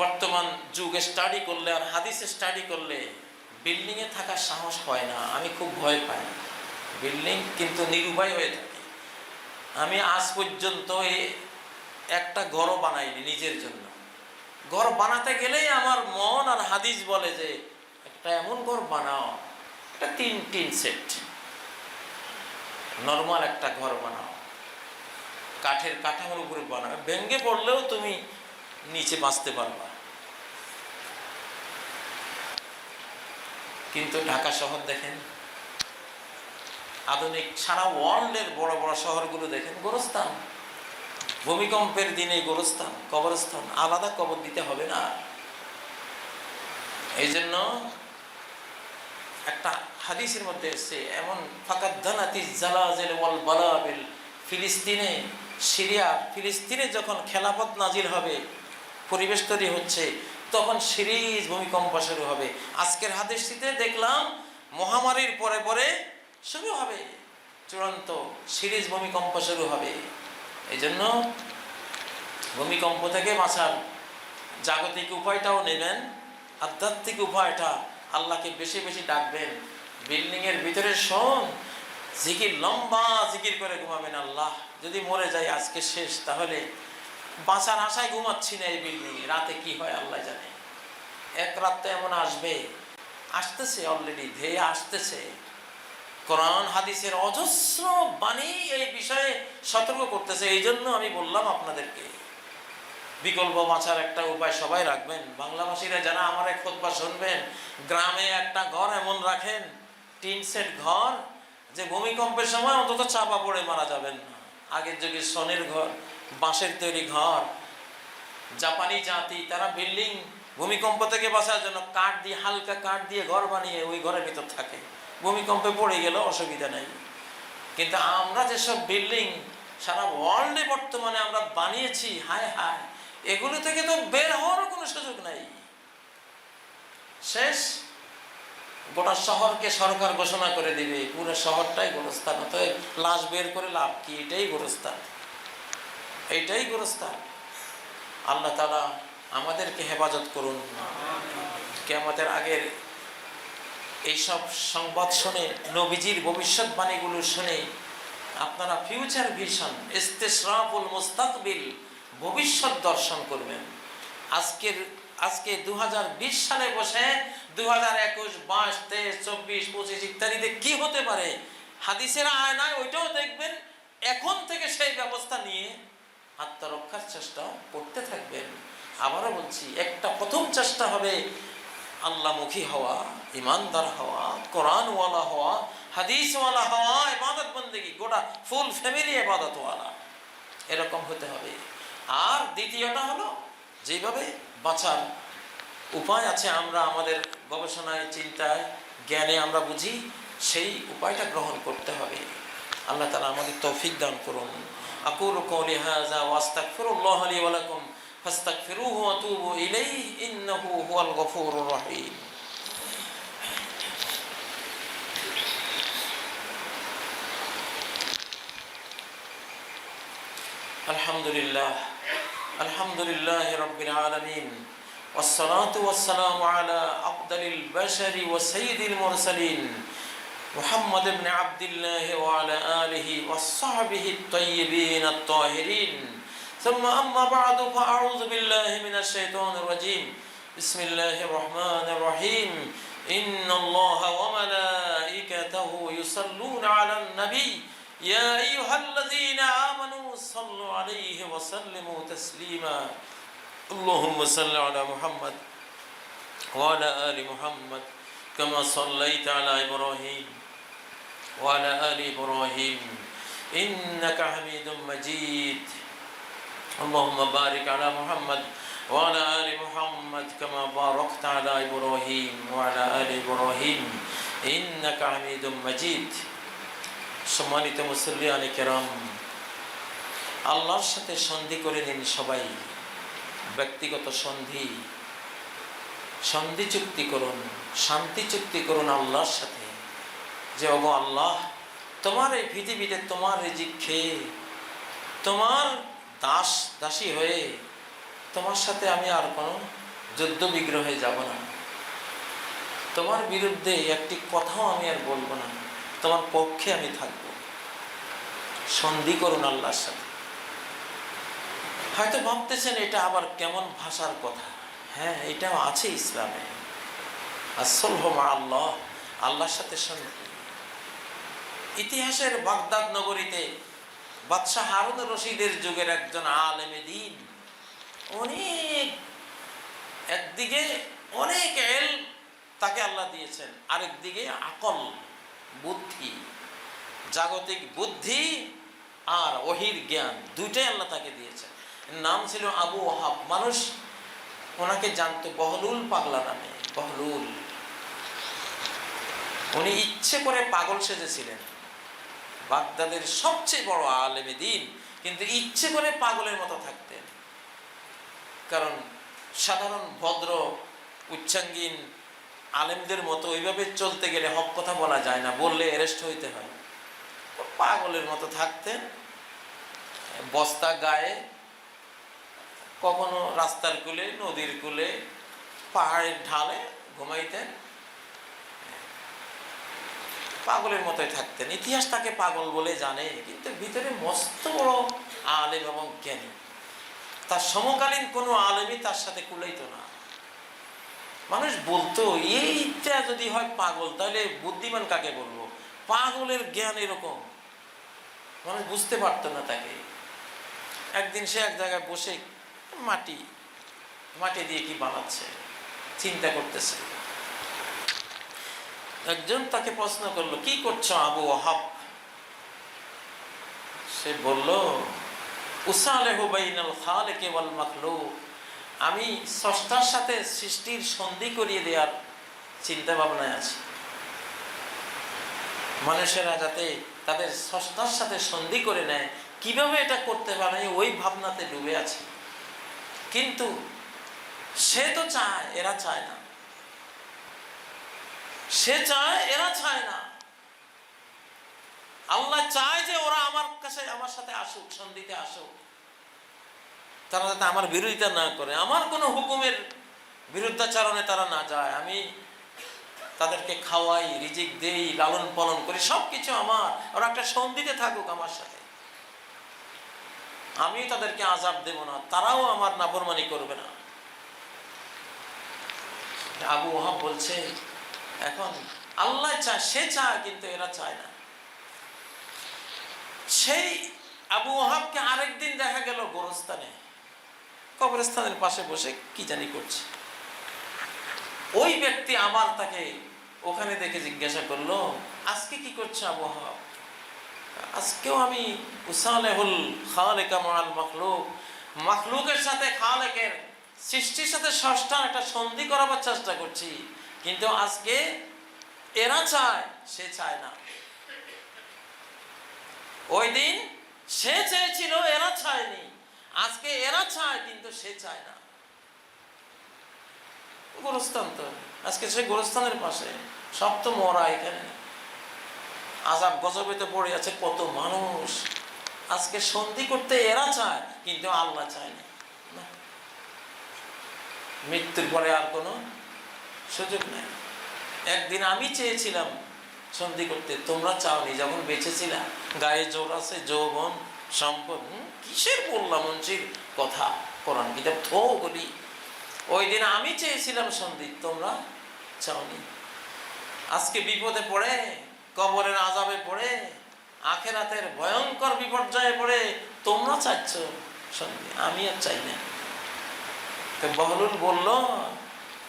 বর্তমান যুগে স্টাডি করলে আর হাদিসে স্টাডি করলে বিল্ডিংয়ে থাকার সাহস হয় না। আমি খুব ভয় পাই বিল্ডিং, কিন্তু নিরুপায় হয়ে থাকি। আমি আজ পর্যন্ত একটা ঘরও বানাইনি নিজের জন্য। ঘর বানাতে গেলেই আমার মন আর হাদিস বলে যে একটা এমন ঘর বানাও, একটা তিন সেট নর্মাল একটা ঘর বানাও, কাঠের কাঠামোর উপরে বানাও, ভেঙে পড়লেও তুমি নিচে বাঁচতে পারবা। কিন্তু ঢাকা শহর দেখেন, আধুনিক সারা ওয়ার্ল্ডের বড় বড় শহরগুলো দেখেন, গোরস্থান। ভূমিকম্পের দিনে গোরস্থান, কবরস্থান, আলাদা কবর দিতে হবে না। এই জন্য একটা হাদিসের মধ্যে এসেছে, এমন ফাকাদ্দানাতিজ জালাজিল ওয়াল বালাবিল, ফিলিস্তিনে, সিরিয়া, ফিলিস্তিনে যখন খেলাফত নাজিল হবে, পরিবেশ তৈরি হচ্ছে, তখন সিরিজ ভূমিকম্প শুরু হবে। আজকের হাদিসটিতে দেখলাম মহামারীর পরে পরে শুরু হবে, চূড়ান্ত সিরিজ ভূমিকম্প শুরু হবে। এই জন্য ভূমিকম্প থেকে বাঁচার জাগতিক উপায়টাও নেবেন, আধ্যাত্মিক উপায়টা, আল্লাহকে বেশি বেশি ডাকবেন। বিল্ডিংয়ের ভিতরে শোন, জিকির, লম্বা জিকির করে ঘুমাবেন। আল্লাহ, যদি মরে যায় আজকে শেষ, তাহলে বাঁচার আশায় ঘুমাচ্ছি না এই বিল্ডিংয়ে, রাতে কি হয় আল্লাহ জানে। এক রাত তো এমন আসবে, আসতেছে, অলরেডি ধেয়ে আসতেছে। কোরআন হাদিসের অজস্র বাণী এই বিষয়ে সতর্ক করতেছে। এই জন্য আমি বললাম আপনাদেরকে, বিকল্প বাঁচার একটা উপায় সবাই রাখবেন। বাংলাভাষীরা যারা আমার এক খুতবা শুনবেন, গ্রামে একটা ঘর এমন রাখেন, টিন সেট ঘর, যে ভূমিকম্পের সময় অন্তত চাপা পড়ে মারা যাবেন না। আগের যুগে সনের ঘর, বাঁশের তৈরি ঘর। জাপানি জাতি, তারা বিল্ডিং ভূমিকম্প থেকে বাঁচার জন্য কাঠ দিয়ে, হালকা কাঠ দিয়ে ঘর বানিয়ে ওই ঘরের ভিতর থাকে, ভূমিকম্পে পড়ে গেল অসুবিধা নেই। কিন্তু আমরা যেসব বিল্ডিং সারা ওয়ার্ল্ডে বর্তমানে আমরা বানিয়েছি, হায় হায়, এগুলো থেকে তো বের হওয়ারও কোনো সুযোগ নাই। শেষ, গোটা শহরকে সরকার ঘোষণা করে দিবে পুরো শহরটাই গোরস্থান। অতএব লাশ বের করে লাভ কি? এটাই গোরস্থান, এইটাই গোরস্থান। আল্লাহ তাআলা আমাদেরকে হেফাজত করুন। কিয়ামতের আগের এইসব সংবাদ শুনে, নবীজির ভবিষ্যৎবাণীগুলো শুনে আপনারা ফিউচার ভিশন, ইস্তেশরাফুল মুস্তাকবিল, ভবিষ্যৎ দর্শন করবেন। আজকে 2020 সালে বসে 2021, 22, 23, 24, 25 ইত্যাদিতে কি হতে পারে হাদিসের আয়নায় ওইটাও দেখবেন। এখন থেকে সেই ব্যবস্থা নিয়ে আত্মরক্ষার চেষ্টা করতে থাকবেন। আবারও বলছি, একটা প্রথম চেষ্টা হবে আল্লাহমুখী হওয়া, ইমানদার হওয়া, কোরআনওয়ালা হওয়া, হাদিসওয়ালা হওয়া, ইবাদত বন্দেগী গোটা ফুল ফ্যামিলি ইবাদতওয়ালা, এরকম হতে হবে। আর দ্বিতীয়টা হলো, যেভাবে বাঁচার উপায় আছে আমরা আমাদের গবেষণায়, চিন্তায়, জ্ঞানে আমরা বুঝি, সেই উপায়টা গ্রহণ করতে হবে। আল্লাহ তাআলা আমাদের তৌফিক দান করুন। আকুলু কওলি হাযা ওয়া আস্তাগফিরুল্লাহ লি ওয়া লাকুম ফাস্তাগফিরুহু ওয়া তুবু ইলাইহি ইন্নাহু হুয়াল গফুরুর রহিম। আলহামদুলিল্লাহ রাব্বিল আলামিন, ওয়াসসালাতু ওয়াসসালামু আলা আফদালিল বাশারি ওয়া সাইয়্যিদিল মুরসালিন মুহাম্মদ ইবনে আবদুল্লাহ ওয়া আলা আলিহি ওয়া সাহবিহি আত-তাইয়্যিবিন আত-তাহিরিন। সুম্মা আম্মা বা'দু ফাআউযু বিল্লাহি মিনাশ শাইতানির রাজীম। বিসমিল্লাহির রহমানির রহিম। ইন্নাল্লাহা ওয়া মালাইকাতাহু ইউসাল্লুনা আলান নবী ইয়া আইয়ুহাল্লাযীনা আমানু সাল্লু আলাইহি ওয়া সাল্লিমু তাসলিমা। আল্লাহুম্মা সাল্লি আলা মুহাম্মদ ওয়া আলা আলি মুহাম্মদ কামা সাল্লাইতা আলা ইব্রাহিম ওয়া আলা আলি ইব্রাহিম ইন্নাকা হামিদুম মাজিদ। আল্লাহুম্মা বারিক আলা মুহাম্মদ ওয়া আলা আলি মুহাম্মদ কামা বারাকতা আলা ইব্রাহিম ওয়া আলা আলি ইব্রাহিম ইন্নাকা হামিদুম মাজিদ। সম্মানিত মুসল্লিয়ানে কেরাম, আল্লাহর সাথে সন্ধি করে নিন সবাই। ব্যক্তিগত সন্ধি চুক্তি করুন, শান্তি চুক্তি করুন আল্লাহর সাথে, যে ওগো আল্লাহ, তোমার এই পৃথিবীতে তোমার রিজিক খেয়ে, তোমার দাসী হয়ে, তোমার সাথে আমি আর কোনো যুদ্ধ বিগ্রহে যাব না। তোমার বিরুদ্ধে একটি কথাও আমি আর বলবো না, তোমার পক্ষে আমি থাকব। সন্ধি করুন আল্লাহর সাথে। হয়তো ভাবতেছেন এটা আবার কেমন ভাষার কথা। হ্যাঁ, এটাও আছে ইসলামে। আসলহু মা আল্লাহ, আল্লাহর সাথে সন্ধি। ইতিহাসের বাগদাদ নগরীতে বাদশাহ হারুন রশিদের যুগের একজন আলেমে দ্বীন, একদিকে অনেক ইলম তাকে আল্লাহ দিয়েছেন, আরেকদিকে আকল, বুদ্ধি, জাগতিক বুদ্ধি আর ওহির জ্ঞান, দুইটাই আল্লাহ তাকে দিয়েছেন। নাম ছিল আবু ওয়াহাব। মানুষ ওনাকে জানতো বহলুল পাগলা নামে। বহলুল, উনি ইচ্ছে করে পাগল সেজেছিলেন। বাগদাদের সবচেয়ে বড় আলেমে দ্বীন, কিন্তু ইচ্ছে করে পাগলের মতো থাকতেন। কারণ সাধারণ ভদ্র উচ্চাঙ্গীন আলেমদের মতো ওইভাবে চলতে গেলে হক কথা বলা যায় না, বললে অ্যারেস্ট হইতে হয়। পাগলের মতো থাকতেন, বস্তা গায়ে, কখনো রাস্তার কূলে, নদীর কূলে, পাহাড়ের ঢালে ঘুমাইতেন। পাগলের মতোই থাকতেন। ইতিহাস তাকে পাগল বলে জানে, কিন্তু ভিতরে মস্ত বড় আলেম এবং জ্ঞানী। তার সমকালীন কোনো আলেমই তার সাথে কুলাইতো না। মানুষ বলতো, এইটা যদি হয় পাগল, তাহলে বুদ্ধিমান কাকে বলবো? পাগলের জ্ঞান এরকম। মানুষ বুঝতে পারতো না তাকে। একদিন সে এক জায়গায় বসে মাটি দিয়ে কি বানাচ্ছে চিন্তা করতেছে। একজন তাকে প্রশ্ন করলো, কি করছো আবু ওয়াহাব? সে বলল, উসালেহু বাইনাল খালিক ওয়াল মাখলুক, আমি স্রষ্টার সাথে সৃষ্টির সন্ধি করিয়ে দেওয়ার চিন্তা ভাবনায় আছি। মানুষেরা যাতে তাদের স্রষ্টার সাথে সন্ধি করে নেয়, কিভাবে এটা করতে পারে ওই ভাবনাতে ডুবে আছে। কিন্তু সে তো চায়, এরা চায় না। সে চায়, এরা চায় না। আল্লাহ চায় যে ওরা আমার কাছে, আমার সাথে আসুক, সন্ধিতে আসুক। তারা যাতে আমার বিরোধিতা না করে, আমার কোনো হুকুমের বিরুদ্ধাচরণে তারা না যায়। আমি তাদেরকে খাওয়াই, রিজিক দেই, লালন পালন করি, সব কিছু আমার। ওরা একটা সন্ধিতে থাকুক আমার সাথে, আমি তাদেরকে আযাব দেব না, তারাও আমার নাফরমানি করবে না। আবু ওহাব বলছে এখন আল্লাহ চায়, সে চায়, কিন্তু এরা চায় না। সেই আবু ওহাবকে আরেকদিন দেখা গেল গোরস্থানে, কবরস্থানের পাশে বসে কি জানি করছে। ওই ব্যক্তি আবার তাকে ওখানে দেখে জিজ্ঞাসা করলো, আজকে কি করছে আবু ওহাব? আজকেও আমি উসালেহুল খালিকা মাআল মাখলুক, মাখলুকের সাথে খালেকের, সৃষ্টির সাথে স্রষ্টার একটা সন্ধি করাবার চেষ্টা করছি, কিন্তু আজকে এরা চায়, সে চায় না। ওই দিন সে চেয়েছিল, এরা চায়নি। আজকে এরা চায়, কিন্তু সে চায় না। গোরস্থান তো, আজকে সে গোরস্থানের পাশে, সব তো মরা এখানে, আযাব গজবেতে পড়ে আছে কত মানুষ। আজকে সন্ধি করতে এরা চায়, কিন্তু আল্লাহ চায় না। মৃত্যুর পরে আর কোনো সুযোগ নেই। একদিন আমি চেয়েছিলাম সন্ধি করতে, তোমরা চাওনি। যখন বেঁচে ছিলাম, গায়ে জোর আছে, যৌবন, সম্পদ, কিসের বললাম মঞ্চির কথা, কোরআন কিতাব থো বলি। ওই দিন আমি চেয়েছিলাম সন্ধি, তোমরা চাওনি। আজকে বিপদে পড়ে, কবরের আযাবে পড়ে, আখিরাতের ভয়ঙ্কর বিপর্যয়ে পড়ে তোমরা চাচ্ছ সন্ধি, আমি আর চাই না। তো বহলুল বলল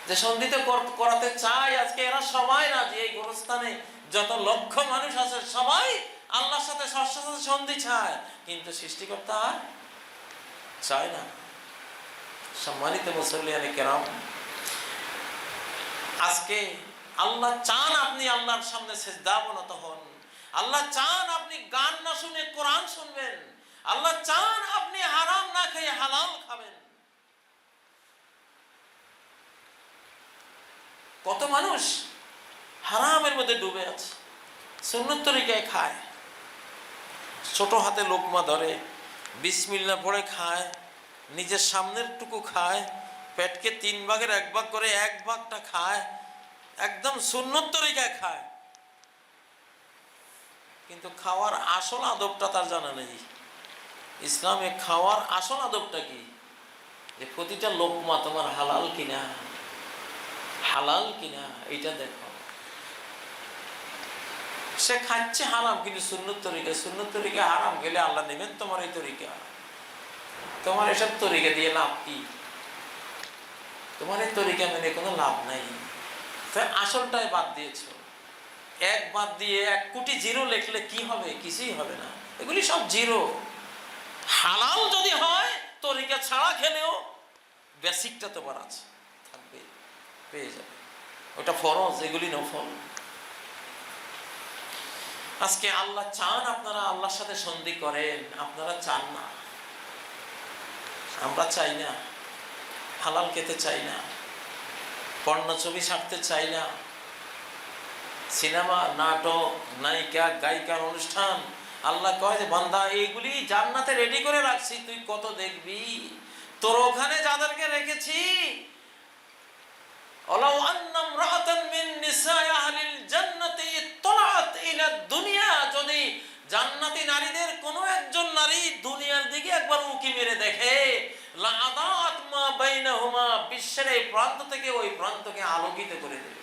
যে সন্ধি তো করাতে চাই, আজকে এরা সবাই রাজি। এই গোরস্থানে যত লক্ষ মানুষ আছে সবাই আল্লাহর সাথে স্রষ্টার সাথে সন্ধি চায়, কিন্তু সৃষ্টিকর্তা চায় না। সম্মানিত মুসল্লিয়ানে কেরাম, আজকে আল্লাহ চান আপনি আল্লাহর সামনে সিজদা অবনত হন। আল্লাহ চান আপনি গান না শুনে কোরআন শুনবেন। আল্লাহ চান আপনি হারাম না খেয়ে হালাল খাবেন। কত মানুষ হারামের মধ্যে ডুবে আছে, সুন্নত তরিকায় খায়, ছোট হাতে লোকমা ধরে, বিসমিল্লাহ পড়ে খায়, নিজের সামনের টুকু খায়, পেটকে 3 ভাগের 1 ভাগ করে 1 ভাগটা খায়, একদম সুন্নত তরিকায় খায়, কিন্তু খাওয়ার আসল আদবটা তার জানা নেই। ইসলামে খাওয়ার আসল আদবটা কি? যে প্রতিটা লোকমা তোমার হালাল কিনা, হালাল কিনা এইটা দেখো। সে খাচ্ছে হারাম, কিন্তু সুন্নত তরিকা। সুন্নত তরিকা হারাম গেলে আল্লাহ নেবেন তোমার এই তরিকা। তোমার এসব তরিকা দিয়ে লাভ কি? তোমার এই তরিকা মেনে কোনো লাভ নাই। আসলটাই বাদ দিয়েছ। 1 বাদ দিয়ে 1 কোটি জিরো লিখলে কি হবে? কিছুই হবে না। এগুলি সব জিরো। হালাল যদি হয়, তরিকা ছাড়া খেলেও বেসিকটা তোমার আছে, থাকবে, পেয়ে যাবে। ওটা ফরজ, এগুলি নফল। আজকে আল্লাহ চান আপনারা আল্লাহর সাথে সন্ধি করেন, আপনারা চান না। আমরা চাই না, হালাল খেতে চাই না, পর্ণ ছবি ছাড়তে চাই না, সিনেমা, নাটক, নায়িকা, গায়িকার অনুষ্ঠান। আল্লাহ কয় যে বান্দা এইগুলি জান্নাতে রেডি করে রাখছি, তুই কত দেখবি। তোর ওখানে যাদেরকে রেখেছি, ওয়ালাউ আন্না ইমরাআতান মিন নিসাই আহলিল জান্নাতি ইত্তালাআত ইলা দুনিয়া, যদি জান্নাতি নারীদের কোনো একজন নারী দুনিয়ার দিকে একবার উকি মেরে দেখে, লা আদাআত মা বাইনাহুমা, বিশ্বের এই প্রান্ত থেকে ওই প্রান্তকে আলোকিত করে দেবে।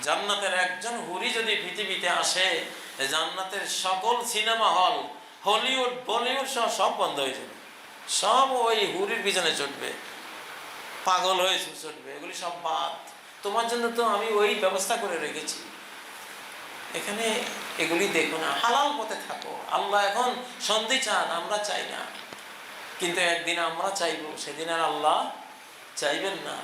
জান্নাতের একজন হুরি যদি পৃথিবীতে আসে, জান্নাতের সকল সিনেমা হল, হলিউড, বলিউড সব বন্ধ হয়ে যাবে। সব ওই হুরির পিছনে ছুটবে, পাগল হয়ে ছুটবে। এগুলি সব বাদ। তোমার জন্য তো আমি ওই ব্যবস্থা করে রেখেছি, এখানে এগুলি দেখো না, হালাল পথে থাকো। আল্লাহ এখন সন্ধি চান, আমরা চাই না। কিন্তু একদিন আমরা চাইবো, সেদিন আর আল্লাহ চাইবেন না।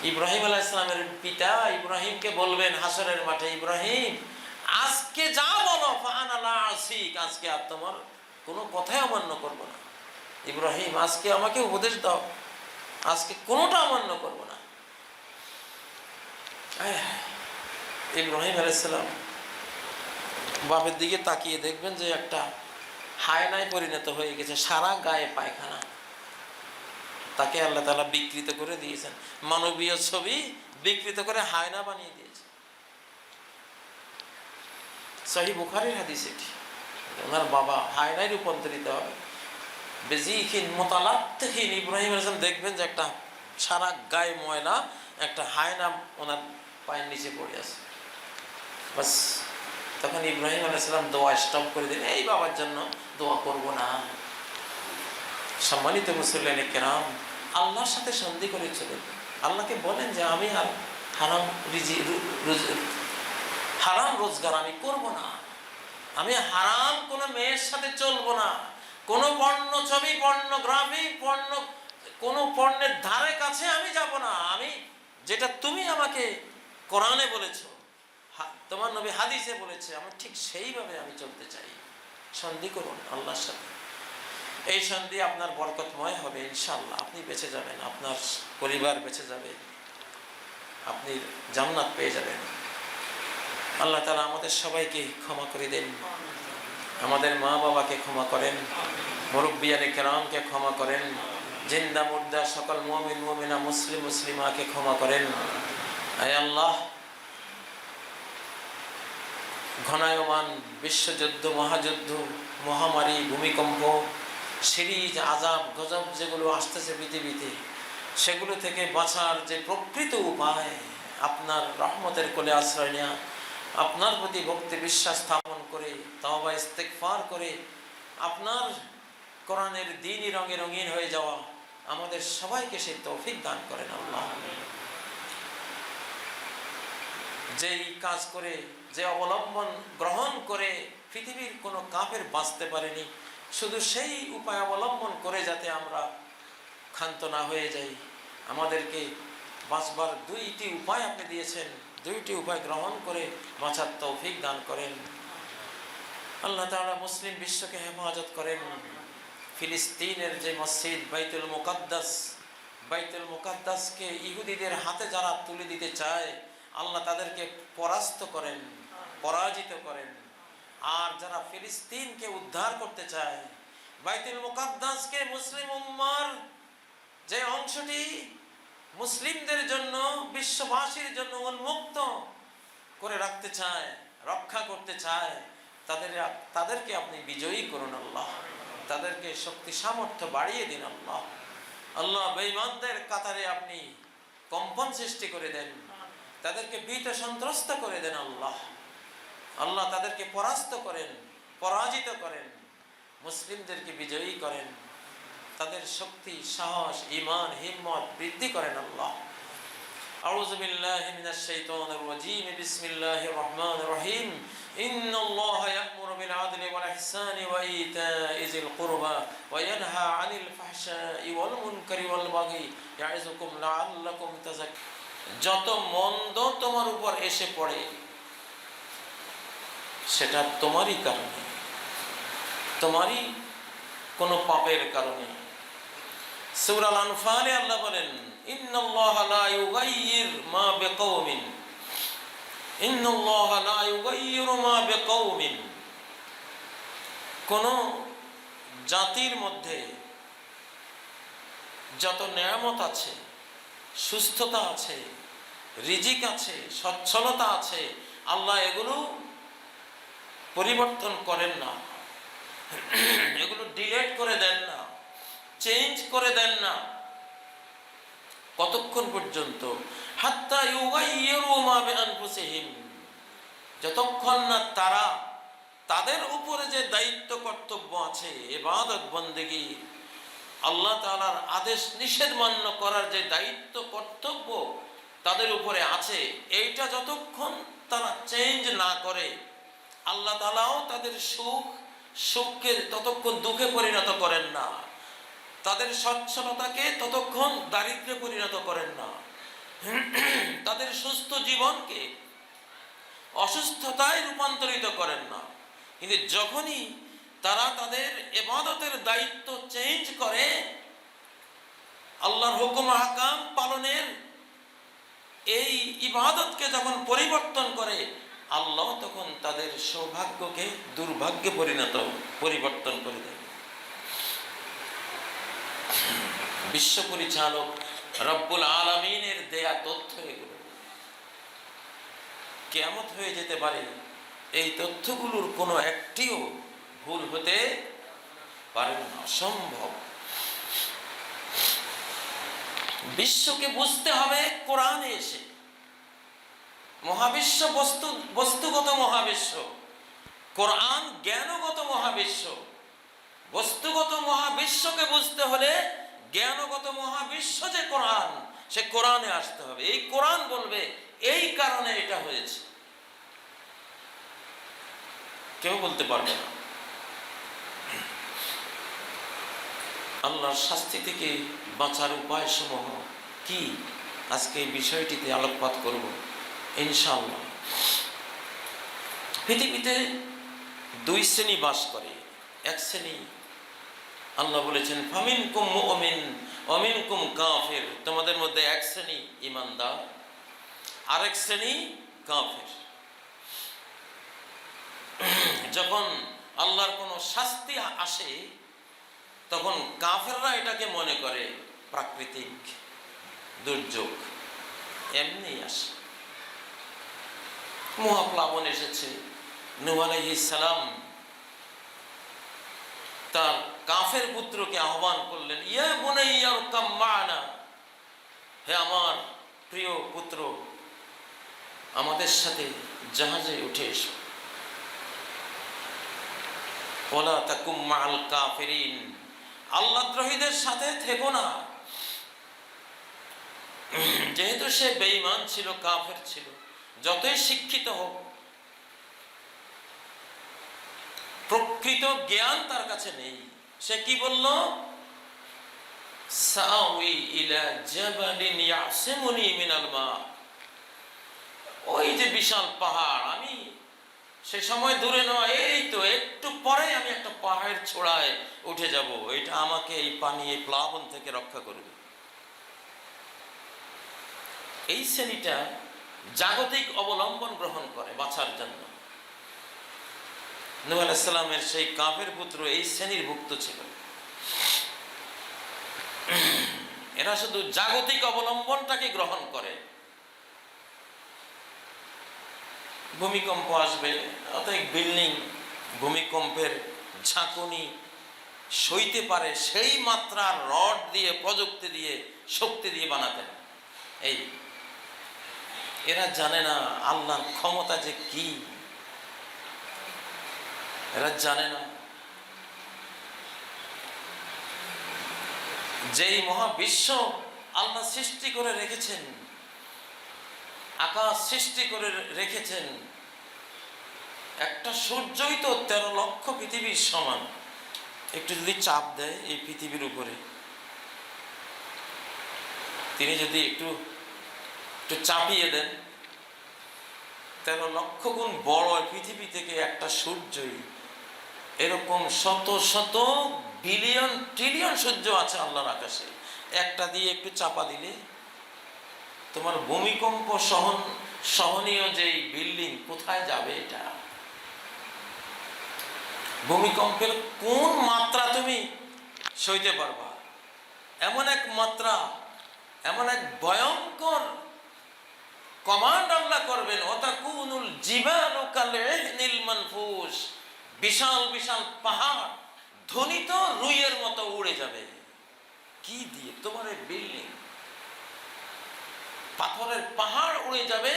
ইব্রাহিম আলাইহিস সালামের পিতা ইব্রাহিমকে বলবেন হাসরের মাঠে, ইব্রাহিম আজকে যা বলো ফাআনা লা আসিক, আজকে আর তোমার কোনো কথাই অমান্য করবো না। ইব্রাহিম আজকে আমাকে উপদেশ দাও, আজকে কোনোটা অমান্য করবো না। ইব্রাহিম আলাইহিস সালাম বাপের দিকে তাকিয়ে দেখবেন যে একটা হায়নায় পরিণত হয়ে গেছে, সারা গায়ে পায়খানা। তাকে আল্লাহ তাআলা বিকৃত করে দিয়েছেন, মানবীয় ছবি বিকৃত করে হায়না বানিয়ে দিয়েছে। সহিহ বুখারীর হাদিস এটি। ওনার বাবা হায়নায় রূপান্তরিত হবে। বেজিখিন মোতালাত্তিখিন, ইব্রাহিম আলাইহিস সালাম দেখবেন যে একটা সারা গায়ে ময়লা একটা হায়না ওনার পায়ের নিচে পড়ে আছে। বাস তখন ইব্রাহিম আলাইহিস সালাম দোয়া স্টপ করে দিলেন, এই বাবার জন্য দোয়া করব না। সম্মানিত মুসল্লিয়ানে কেরাম, আল্লাহর সাথে সন্ধি করে চলেন। আল্লাহকে বলেন যে আমি আর হারাম রোজগার আমি করব না, আমি হারাম কোনো মেয়ের সাথে চলবো না, কোনো পর্ণ ছবি, পর্নোগ্রাফি, কোনো পর্ণের ধারে কাছে আমি যাব না। আমি যেটা তুমি আমাকে কোরআনে বলেছো, তোমার নবী হাদিসে বলেছে, আমি ঠিক সেইভাবে আমি চলতে চাই। সন্ধি করুন আল্লাহর সাথে। এই সন্ধি আপনার বরকতময় হবে ইনশাআল্লাহ। আপনি বেঁচে যাবেন, আপনার পরিবার বেঁচে যাবে, আপনি জান্নাত পেয়ে যাবেন। আল্লাহ তাআলা আমাদের সবাইকে ক্ষমা করে দেন, আমাদের মা বাবাকে ক্ষমা করেন, মুরব্বিয়ানে কেরামকে ক্ষমা করেন, জিন্দা মুর্দা সকল মুমিন মুমিনা মুসলিম মুসলিমাকে ক্ষমা করেন। আয় আল্লাহ, ঘনায়মান বিশ্বযুদ্ধ, মহাযুদ্ধ, মহামারী, ভূমিকম্প, সিরিজ, আযাব গজব যেগুলো আসতেছে পৃথিবীতে, সেগুলো থেকে বাঁচার যে প্রকৃত উপায়, আপনার রহমতের কোলে আশ্রয় নেওয়া, আপনার প্রতি ভক্তি বিশ্বাস স্থাপন করে, তওবা ইস্তেগফার করে আপনার কোরআনের দ্বীনি রঙে রঙিন হয়ে যাওয়া, আমাদের সবাইকে সেই তৌফিক দান করেন আল্লাহ। যেই কাজ করে, যে অবলম্বন গ্রহণ করে পৃথিবীর কোনো কাফের বাঁচতে পারেনি, শুধু সেই উপায় অবলম্বন করে যাতে আমরা ক্ষান্ত না হয়ে যাই। আমাদেরকে বাঁচবার দুইটি উপায় আপনি দিয়েছেন, দুইটি উপায় গ্রহণ করে বাঁচার তৌফিক দান করেন আল্লাহ তাআলা। মুসলিম বিশ্বকে হেফাজত করেন। ফিলিস্তিনের যে মসজিদ বাইতুল মুকাদ্দাসকে ইহুদিদের হাতে যারা তুলে দিতে চায়, আল্লাহ তাদেরকে পরাস্ত করেন, পরাজিত করেন। আর যারা ফিলিস্তিনকে উদ্ধার করতে চায়, বাইতুল মুকাদ্দাসকে মুসলিম উম্মার যে অংশটি মুসলিমদের জন্য, বিশ্ববাসীর জন্য উন্মুক্ত করে রাখতে চায়, রক্ষা করতে চায়, তাদেরকে আপনি বিজয়ী করুন আল্লাহ। তাদেরকে শক্তি সামর্থ্য বাড়িয়ে দিন আল্লাহ। আল্লাহ বেঈমানদের কাতারে আপনি কম্পন সৃষ্টি করে দেন, তাদেরকে ভীত সন্ত্রস্ত করে দেন আল্লাহ। আল্লাহ তাদেরকে পরাস্ত করেন, পরাজিত করেন, মুসলিমদেরকে বিজয়ী করেন, তাদের শক্তি, সাহস, ঈমান, হিম্মত বৃদ্ধি করেন আল্লাহ। আউযু বিল্লাহি মিনাশ শাইতানির রাজীম। বিসমিল্লাহির রহমানির রহিম। ইন্নাল্লাহা ইয়া'মুরু বিল আদলি ওয়াল ইহসানি ওয়া ইতা'i যিল কুরবা ওয়া ইয়ানহা 'আনিল ফাহশা'i ওয়াল মুনকারি ওয়াল বাগি ইয়া'iযুকুম লা'আল্লাকুম তাযাক্কারুন। যত মন্দ তোমার উপর এসে পড়ে সেটা তোমারই কারণে, তোমারই কোনো পাপের কারণে। সূরা আল-আনফালে আল্লাহ বলেন, ইন্নাল্লাহা লা ইউগাইয়ির মা বিকওমিন, ইন্নাল্লাহা লা ইউগাইয়িরু মা বিকওমিন। কোন জাতির মধ্যে যত নেয়ামত আছে, সুস্থতা আছে, রিজিক আছে, সচ্ছলতা আছে, আল্লাহ এগুলো পরিবর্তন করেন না, এগুলো ডিলেট করে দেন না, চেঞ্জ করে দেন না। কতক্ষণ পর্যন্ত? হাত্তা ইউগাইয়িরু মা বিআনফুসিহিম, যতক্ষণ না তারা তাদের উপরে যে দায়িত্ব কর্তব্য আছে, ইবাদত বন্দেগী, আল্লাহ তাআলার আদেশ নিষেধ মান্য করার যে দায়িত্ব কর্তব্য তাদের উপরে আছে, এইটা যতক্ষণ তারা চেঞ্জ না করে, আল্লাহ তাআলাও তাদের সুখকে ততক্ষণ দুঃখে পরিণত করেন না, তাদের সচ্ছলতাকে ততক্ষণ দারিদ্র্যে পরিণত করেন না, তাদের সুস্থ জীবনকে অসুস্থতায় রূপান্তরিত করেন না। কিন্তু যখনই তারা তাদের ইবাদতের দায়িত্ব চেঞ্জ করে, আল্লাহর হুকুম আহকাম পালনের এই ইবাদতকে যখন পরিবর্তন করে, আল্লাহ তখন তাদের সৌভাগ্যকে দুর্ভাগ্যে পরিবর্তন করে দেন। বিশ্ব পরিচালক রব্বুল আলামিনের দেয়া তথ্য এগুলো। কিয়ামত হয়ে যেতে পারে, এই তথ্যগুলোর কোনো একটিও ভুল হতে পারে না, অসম্ভব। বিশ্বকে বুঝতে হবে কোরআনে এসে। মহাবিশ্ব বস্তুগত মহাবিশ্ব, কোরআন জ্ঞানগত মহাবিশ্ব। বস্তুগত মহাবিশ্বকে বুঝতে হলে জ্ঞানগত মহাবিশ্ব যে কোরআন, সে কোরআনে আসতে হবে। এই কোরআন বলবে এই কারণে এটা হয়েছে, কেউ বলতে পারবে না। আল্লাহর শাস্তি থেকে বাঁচার উপায় সমূহ কি, আজকে এই বিষয়টিতে আলোকপাত করব ইনশাআল্লাহ। পৃথিবীতে দুই শ্রেণী বাস করে। এক শ্রেণী আল্লাহ বলেছেন ফামিনকুম মুমিন ওয়া মিনকুম কাফির, তোমাদের মধ্যে এক শ্রেণী ঈমানদার, আরেক শ্রেণী কাফির। যখন আল্লাহর কোনো শাস্তি আসে তখন কাফেররা এটাকে মনে করে প্রাকৃতিক দুর্যোগ, এমনি আসে। মহাপ্লাবন এসেছে, নূহ আলাইহিস সালাম তার কাফের পুত্রকে আহ্বান করলেন, ইয়া বুনাইয়া ইরকাম মা'না, হে আমার প্রিয় পুত্র, আমাদের সাথে জাহাজে উঠে এসো। ওয়ালা তাকুম মা'আল কাফিরিন, আল্লাহদ্রোহীদের সাথে থেকো না। যেহেতু সে বেঈমান ছিল, কাফের ছিল, যতই শিক্ষিত হোক, প্রকৃত জ্ঞান তার কাছে নেই। সে কি বলল? সাউই ইলা জাবালিন ইয়াসিমুনি মিনাল মা, ওই যে বিশাল পাহাড়, আমি সে সময় দূরে নয়, এই তো একটু পরে আমি একটা পাহাড়ের ছোড়ায় উঠে যাব, এটা আমাকে এই পানি, এই প্লাবন থেকে রক্ষা করবে। এই শ্রেণীটা জাগতিক অবলম্বন গ্রহণ করে বাঁচার জন্য। নূহ আলাইহিস সালামের সেই কাফের পুত্র এই শ্রেণীর ভুক্ত ছিল। এরা শুধু জাগতিক অবলম্বনটাকে গ্রহণ করে। ভূমিকম্প আসবে, অতএব বিল্ডিং ভূমিকম্পের ঝাঁকুনি সইতে পারে, সেই মাত্রা রড দিয়ে, প্রযুক্তি দিয়ে, শক্তি দিয়ে বানাতে হয়। এই এরা জানে না আল্লাহর ক্ষমতা যে কি, এরা জানে না যেই মহাবিশ্ব আল্লাহ সৃষ্টি করে রেখেছেন, আকাশ সৃষ্টি করে রেখেছেন, একটা সূর্যই তো 13 লক্ষ পৃথিবীর সমান। একটু যদি চাপ দেয় এই পৃথিবীর উপরে, তিনি যদি একটু চাপিয়ে দেন, 13 লক্ষ গুণ বড় পৃথিবী থেকে একটা সূর্যই। এরকম শত শত বিলিয়ন ট্রিলিয়ন সূর্য আছে আল্লাহর আকাশে, একটা দিয়ে একটু চাপা দিলে তোমার ভূমিকম্প সহনীয় যেই বিল্ডিং কোথায় যাবে? এটা ভূমিকম্পের কোন মাত্রা তুমি সইতে পারবা? এমন এক মাত্রা, এমন এক ভয়ঙ্কর কমান্ড আল্লাহ করবেন, ওয়াতাকুনুল জিবালু কালইহনিল মানফুস, বিশাল বিশাল পাহাড় ধ্বনিত রুইয়ের মতো উড়ে যাবে। কি দিয়ে? তোমার এই বিল্ডিং, পাথরের পাহাড় উড়ে যাবে।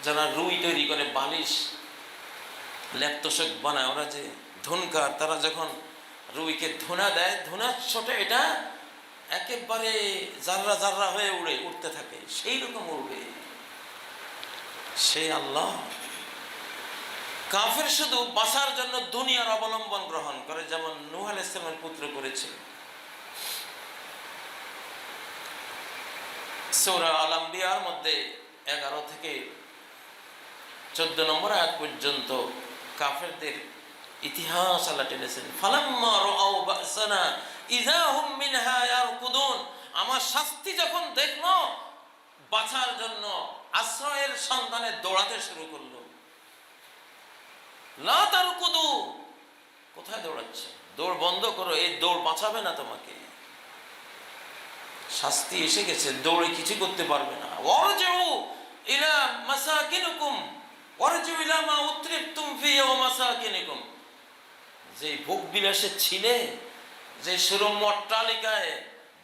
যারা রুই তৈরি করে, বালিশ, ল্যাপতোষক বানায়, ওরা যে ধুনকার, তারা যখন রুইকে ধুনা দেয়, ধুনার ছোটে এটা একেবারে জাররা জাররা হয়ে উঠতে থাকে, সেই রকম উড়বে। সেই আল্লাহ। কাফের শুধু বাঁচার জন্য দুনিয়ার অবলম্বন গ্রহণ করে, যেমন নূহ আলাইহিস সালামের পুত্র করেছিল। সূরা আল-আম্বিয়ার মধ্যে 11 থেকে 14 নম্বর আয়াত পর্যন্ত কাফেরদের ইতিহাস আল্লাহ টেনেছেন। ফালাম্মা রাআউ বা'সানা ইযা হুম মিনহা ইয়ারকুদুন, আমার শাস্তি যখন দেখলো, বাঁচার জন্য আশ্রয়ের সন্ধানে দৌড়াতে শুরু করলো। লা তারকুদু, কোথায় দৌড়াচ্ছে? দৌড় বন্ধ করো, এই দৌড় বাঁচাবে না তোমাকে। শাস্তি এসে গেছে, দৌড়ে কিছু করতে পারবে না। ওয়ারজিউ ইলা মাসাকিনুকুম ওয়ারজিউ ইলা মা উতরিফতুম ফিহি ওয়া মাসাকিনুকুম। যে ভোগ বিলাসে ছিলে, যে সুরম্য অট্টালিকায়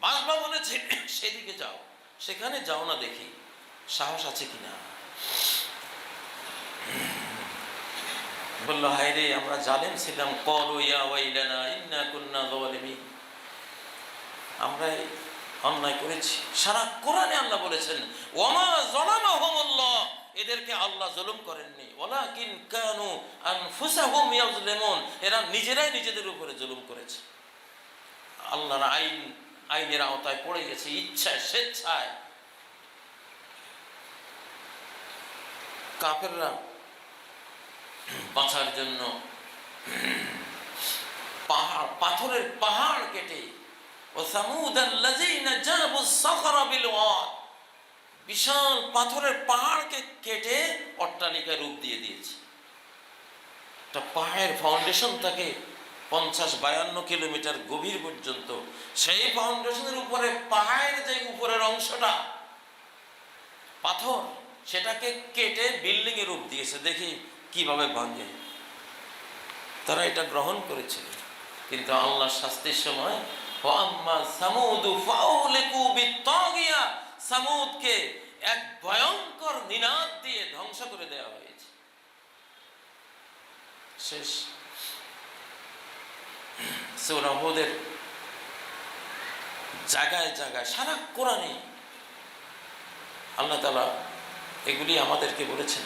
বাসভবনে ছিলে, সেদিকে যাও, সেখানে যাও না, দেখি সাহস আছে কিনা। বলল, হায় রে, আমরা জালেম ছিলাম। ক্বালু ইয়া ওয়াইলানা ইন্না কুন্না যালিমিন। আমরা অন্যায় করেছি। সারা কোরআনে আল্লাহ বলেছেন, ওয়ামা যালামাহুমুল্লাহ, এদেরকে আল্লাহ জুলুম করেননি, ওয়ালাকিন কানু আনফুসাহুম ইয়াজলিমুন, এরা নিজেরাই নিজেদের উপরে জুলুম করেছে। আল্লাহর আইনের আওতায় পড়ে গেছে, ইচ্ছায় স্বেচ্ছায়। কাফেররা বাঁচার জন্য পাথরের পাহাড় কেটে, বিশাল পাথরের পাহাড়কে কেটে অট্টালিকায় রূপ দিয়ে দিয়েছে। একটা পাহাড়ের ফাউন্ডেশন থাকে 50-52 কিলোমিটার গভীর পর্যন্ত। সেই ফাউন্ডেশনের উপরে পাহাড়ের যে উপরের অংশটা পাথর, সেটাকে কেটে বিল্ডিং এ রূপ দিয়েছে। দেখি কিভাবে ভাঙে। তারা এটা গ্রহণ করেছিল, কিন্তু আল্লাহর শাস্তির সময় সামুদকে এক ভয়ঙ্কর নিনাদ দিয়ে ধ্বংস করে দেওয়া হয়েছে। শেষ। সূরা হুদের জায়গায় জায়গায় সারা কোরআনে আল্লাহ তাআলা এগুলি আমাদেরকে বলেছেন।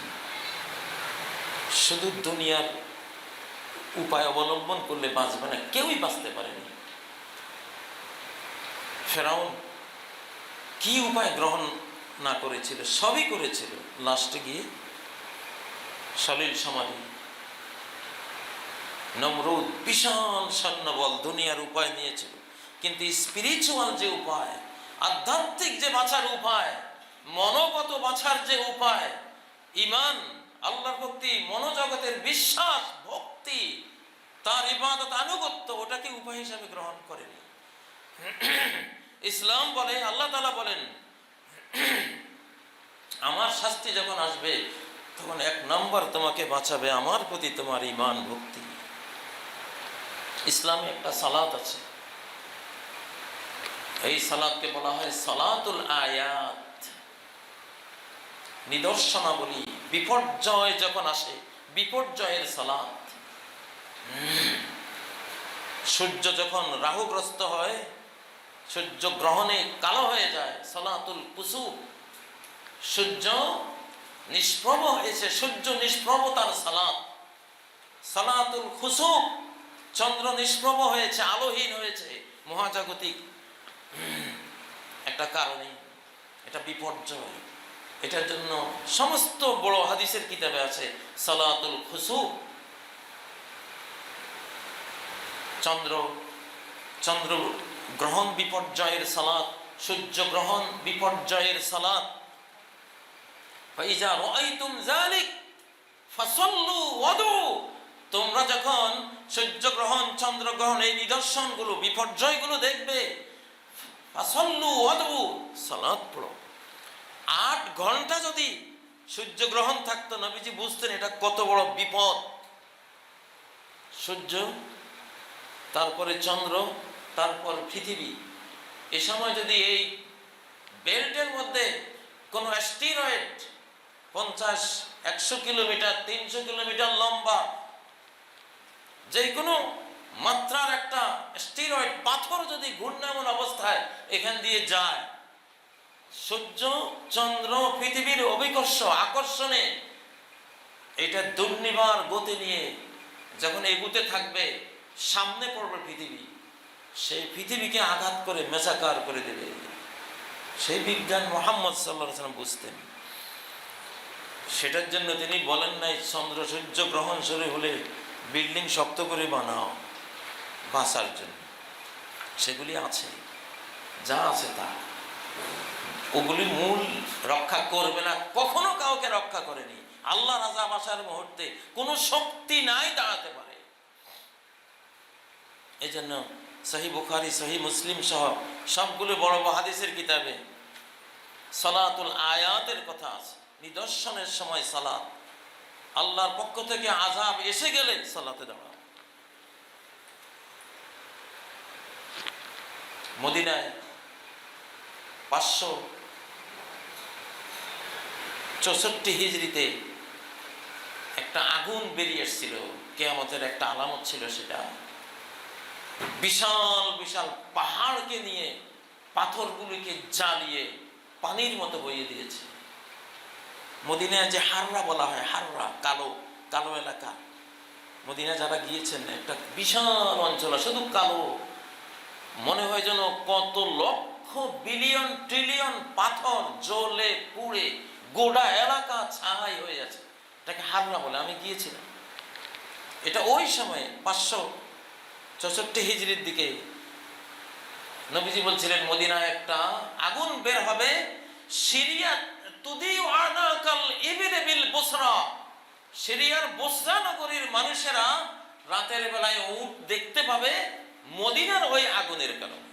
শুধু দুনিয়ার উপায় অবলম্বন করলে বাঁচবে না, কেউই বাঁচতে পারেনি। ফেরাউন কি উপায় গ্রহণ না করেছিল? সবই করেছিল। লাস্টে গিয়ে সলিল সমাধি। নমরুদ বিশাল সৈন্যবল, দুনিয়ার উপায় নিয়েছিল, কিন্তু স্পিরিচুয়াল যে উপায়, আধ্যাত্মিক যে বাঁচার উপায়, মনোগত বাঁচার যে উপায়, ঈমান, আল্লাহর ভক্তি, মনোজগতের বিশ্বাস, ভক্তি, তার ইবাদত, আনুগত্য, ওটাকে উপায় হিসাবে গ্রহণ করেনি। ইসলাম বলে, আল্লাহ তাআলা বলেন, আমার শাস্তি যখন আসবে তখন 1 নম্বর তোমাকে বাঁচাবে আমার প্রতি তোমার ঈমান, ভক্তি। ইসলামে একটা সালাত আছে, এই সালাতকে বলা হয় সালাতুল আয়াত, নিদর্শনাবলী। বিপর্যয় যখন আসে, বিপর্যয়ের সালাত। সূর্য যখন রাহুগ্রস্ত হয়, সূর্য গ্রহণে কালো হয়ে যায়, সালাতুল কুসুফ। সূর্য নিষ্প্রভ হয়েছে, সূর্য নিষ্প্রভতার সালাত। সালাতুল খুসুফ, চন্দ্র নিষ্প্রভ হয়েছে, আলোহীন হয়েছে, মহাজাগতিক একটা কারণে। এটা বিপর্যয়। এটার জন্য সমস্ত বড় হাদিসের কিতাবে আছে সালাতুল খুসুফ। চন্দ্র গ্রহণ বিপর্যয়ের সালাত, সূর্য গ্রহণ বিপর্যয়ের সালাত। ফাইজা রাআইতুম যালিক ফাসাল্লু ওয়াদু, তোমরা যখন সূর্যগ্রহণ, চন্দ্রগ্রহণ, এই নিদর্শনগুলো, বিপর্যয়গুলো দেখবে, ফাসাল্লু ওয়াদু, সালাত পড়ো। 8 ঘন্টা যদি সূর্যগ্রহণ থাকতো, নবীজি বুঝতেন এটা কত বড় বিপদ। সূর্য, তারপরে চন্দ্র, তারপর পৃথিবী। এ সময় যদি এই বেল্টের মধ্যে কোনো অ্যাস্টেরয়েড 50-100 কিলোমিটার, 300 কিলোমিটার লম্বা যে কোনো মাত্রার একটা অ্যাস্টেরয়েড, পাথর যদি ঘূর্ণায়মান অবস্থায় এখান দিয়ে যায়, সূর্য, চন্দ্র, পৃথিবীর অভিকর্ষ, আকর্ষণে এটা দুর্নিবার গতি নিয়ে যখন এগুতে থাকবে, সামনে পড়বে পৃথিবী, সেই পৃথিবীকে আঘাত করে মেসাকার করে দেবে। সেই বিজ্ঞান মুহাম্মদ সাল্লাল্লাহু আলাইহি ওয়াসাল্লাম বুঝতেন। সেটার জন্য তিনি বলেন নাই চন্দ্র সূর্য গ্রহণ শুরু হলে বিল্ডিং শক্ত করে বানাও বাঁচার জন্য। সেগুলি আছে, যা আছে তা, ওগুলি মূল রক্ষা করবে না, কখনো কাউকে রক্ষা করেনি। আল্লাহর আযাব আসার মুহূর্তে কোনো শক্তি নাই দাঁড়াতে পারে। এই জন্য সহিহ বুখারী, সহিহ মুসলিম সহ সবগুলো বড় বড় হাদিসের কিতাবে সালাতুল আয়াতের কথা আছে। নিদর্শনের সময় সালাত, আল্লাহর পক্ষ থেকে আযাব এসে গেলে সালাতে দাঁড়াও। মদিনায় 564 হিজরিতে একটা আগুন বেরিয়ে এসেছিল, কিয়ামতের একটা আলামত ছিল সেটা। বিশাল বিশাল পাহাড়কে নিয়ে পাথরগুলিকে জ্বালিয়ে পানির মতো বইয়ে দিয়েছে। মদিনায় যে হাররা বলা হয়, হাররা কালো কালো এলাকা, মদিনায় যারা গিয়েছেন একটা বিশাল অঞ্চল, শুধু কালো, মনে হয় যেন কত লক্ষ বিলিয়ন ট্রিলিয়ন পাথর জ্বলে পুড়ে গোটা এলাকা ছাই হয়ে আছে, এটাকে হাররা বলে। আমি গিয়েছিলাম, এটা ওই সময়ে 564 হিজরির দিকে নবীজি বলছিলেন মদিনায় একটা আগুন বের হবে, সিরিয়া তুদিউ আনাকাল ইবনে বিল বুসরা, সিরিয়ার বুসরা নগরীর মানুষেরা রাতের বেলায় উট দেখতে পাবে মদিনার ওই আগুনের কারণে।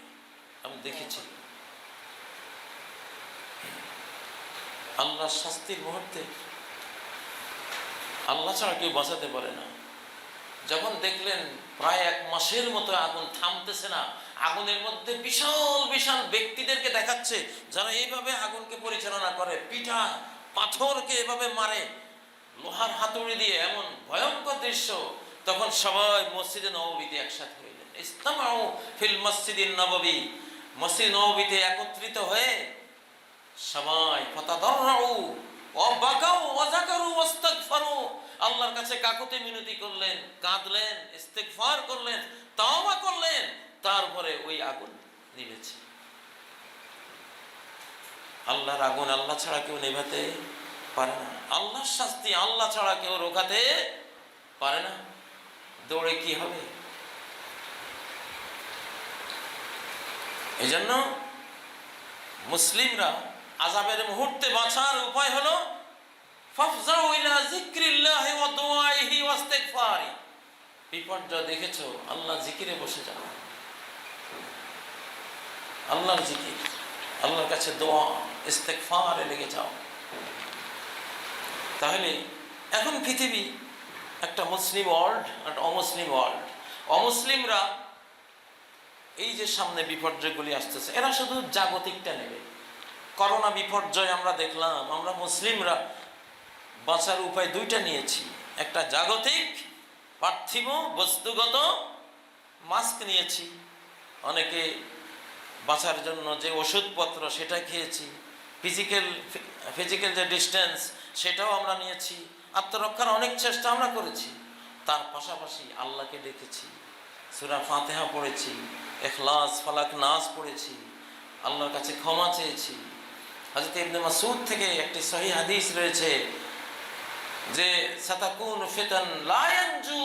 আমি দেখেছি আল্লাহর শাস্তির মুহূর্তে আল্লাহ ছাড়া কেউ বাঁচাতে পারে না। যখন দেখলেন প্রায় 1 মাসের মতো আগুন থামতেছে না, আগুনের মধ্যে বিশাল বিশাল ব্যক্তিদেরকে দেখাচ্ছে যারা এইভাবে আগুনকে পরিচালনা করে, পিঠা পাথরকে এভাবে মারে লোহার হাতুড়ি দিয়ে, এমন ভয়ঙ্কর দৃশ্য। তখন সবাই মসজিদে নববীতে একসাথে হইলেন। ইসতামাউ ফিল মসজিদিন নববী, মসজিদ নববীতে একত্রিত হয়ে সবাই ফাতাদাররাউ ওয়া বাকাউ ওয়া যাকারু ওয়াস্তাগফারু, আল্লাহর কাছে কাকুতি মিনতি করলেন, কাঁদলেন, ইস্তেগফার করলেন, তাওবা করলেন। তারপরে ওই আগুন নিভেছে। আল্লাহর আগুন আল্লাহ ছাড়া কেউ নেভাতে পারে না, আল্লাহর শাস্তি আল্লাহ ছাড়া কেউ রোখাতে পারে না। দৌড়ে কি হবে? এই জন্য মুসলিমরা আযাবের মুহূর্তে বাঁচার উপায় হলো ফাফজাউ ইলা যিকরিল্লাহি ওয়া দুআইহি ওয়া ইস্তিগফারি। বিপর্যয় দেখেছো, আল্লাহ জিকিরে বসে যাও, আল্লাহর জিকির, আল্লাহর কাছে দোয়া ইস্তিগফারে লেগে যাও। তাহলে এখন পৃথিবী একটা মুসলিম ওয়ার্ল্ড আর অমুসলিম ওয়ার্ল্ড। অমুসলিমরা এই যে সামনে বিপর্যয়গুলি আসতেছে, এরা শুধু জাগতিকটা নেবে। করোনা বিপর্যয় আমরা দেখলাম, আমরা মুসলিমরা বাঁচার উপায় 2টা নিয়েছি। একটা জাগতিক পার্থিব বস্তুগত মাস্ক নিয়েছি, অনেকে বাঁচার জন্য যে ওষুধপত্র সেটা খেয়েছি, ফিজিক্যাল যে ডিস্টেন্স সেটাও আমরা নিয়েছি, আত্মরক্ষার অনেক চেষ্টা আমরা করেছি। তার পাশাপাশি আল্লাহকে ডেকেছি, সূরা ফাতিহা পড়েছি, ইখলাস ফালাক নাস পড়েছি, আল্লাহর কাছে ক্ষমা চেয়েছি। হযরত ইবনে মাসউদ থেকে একটি সহিহ হাদিস রয়েছে যে সাতাকুন ফিতান লা ইয়ানজু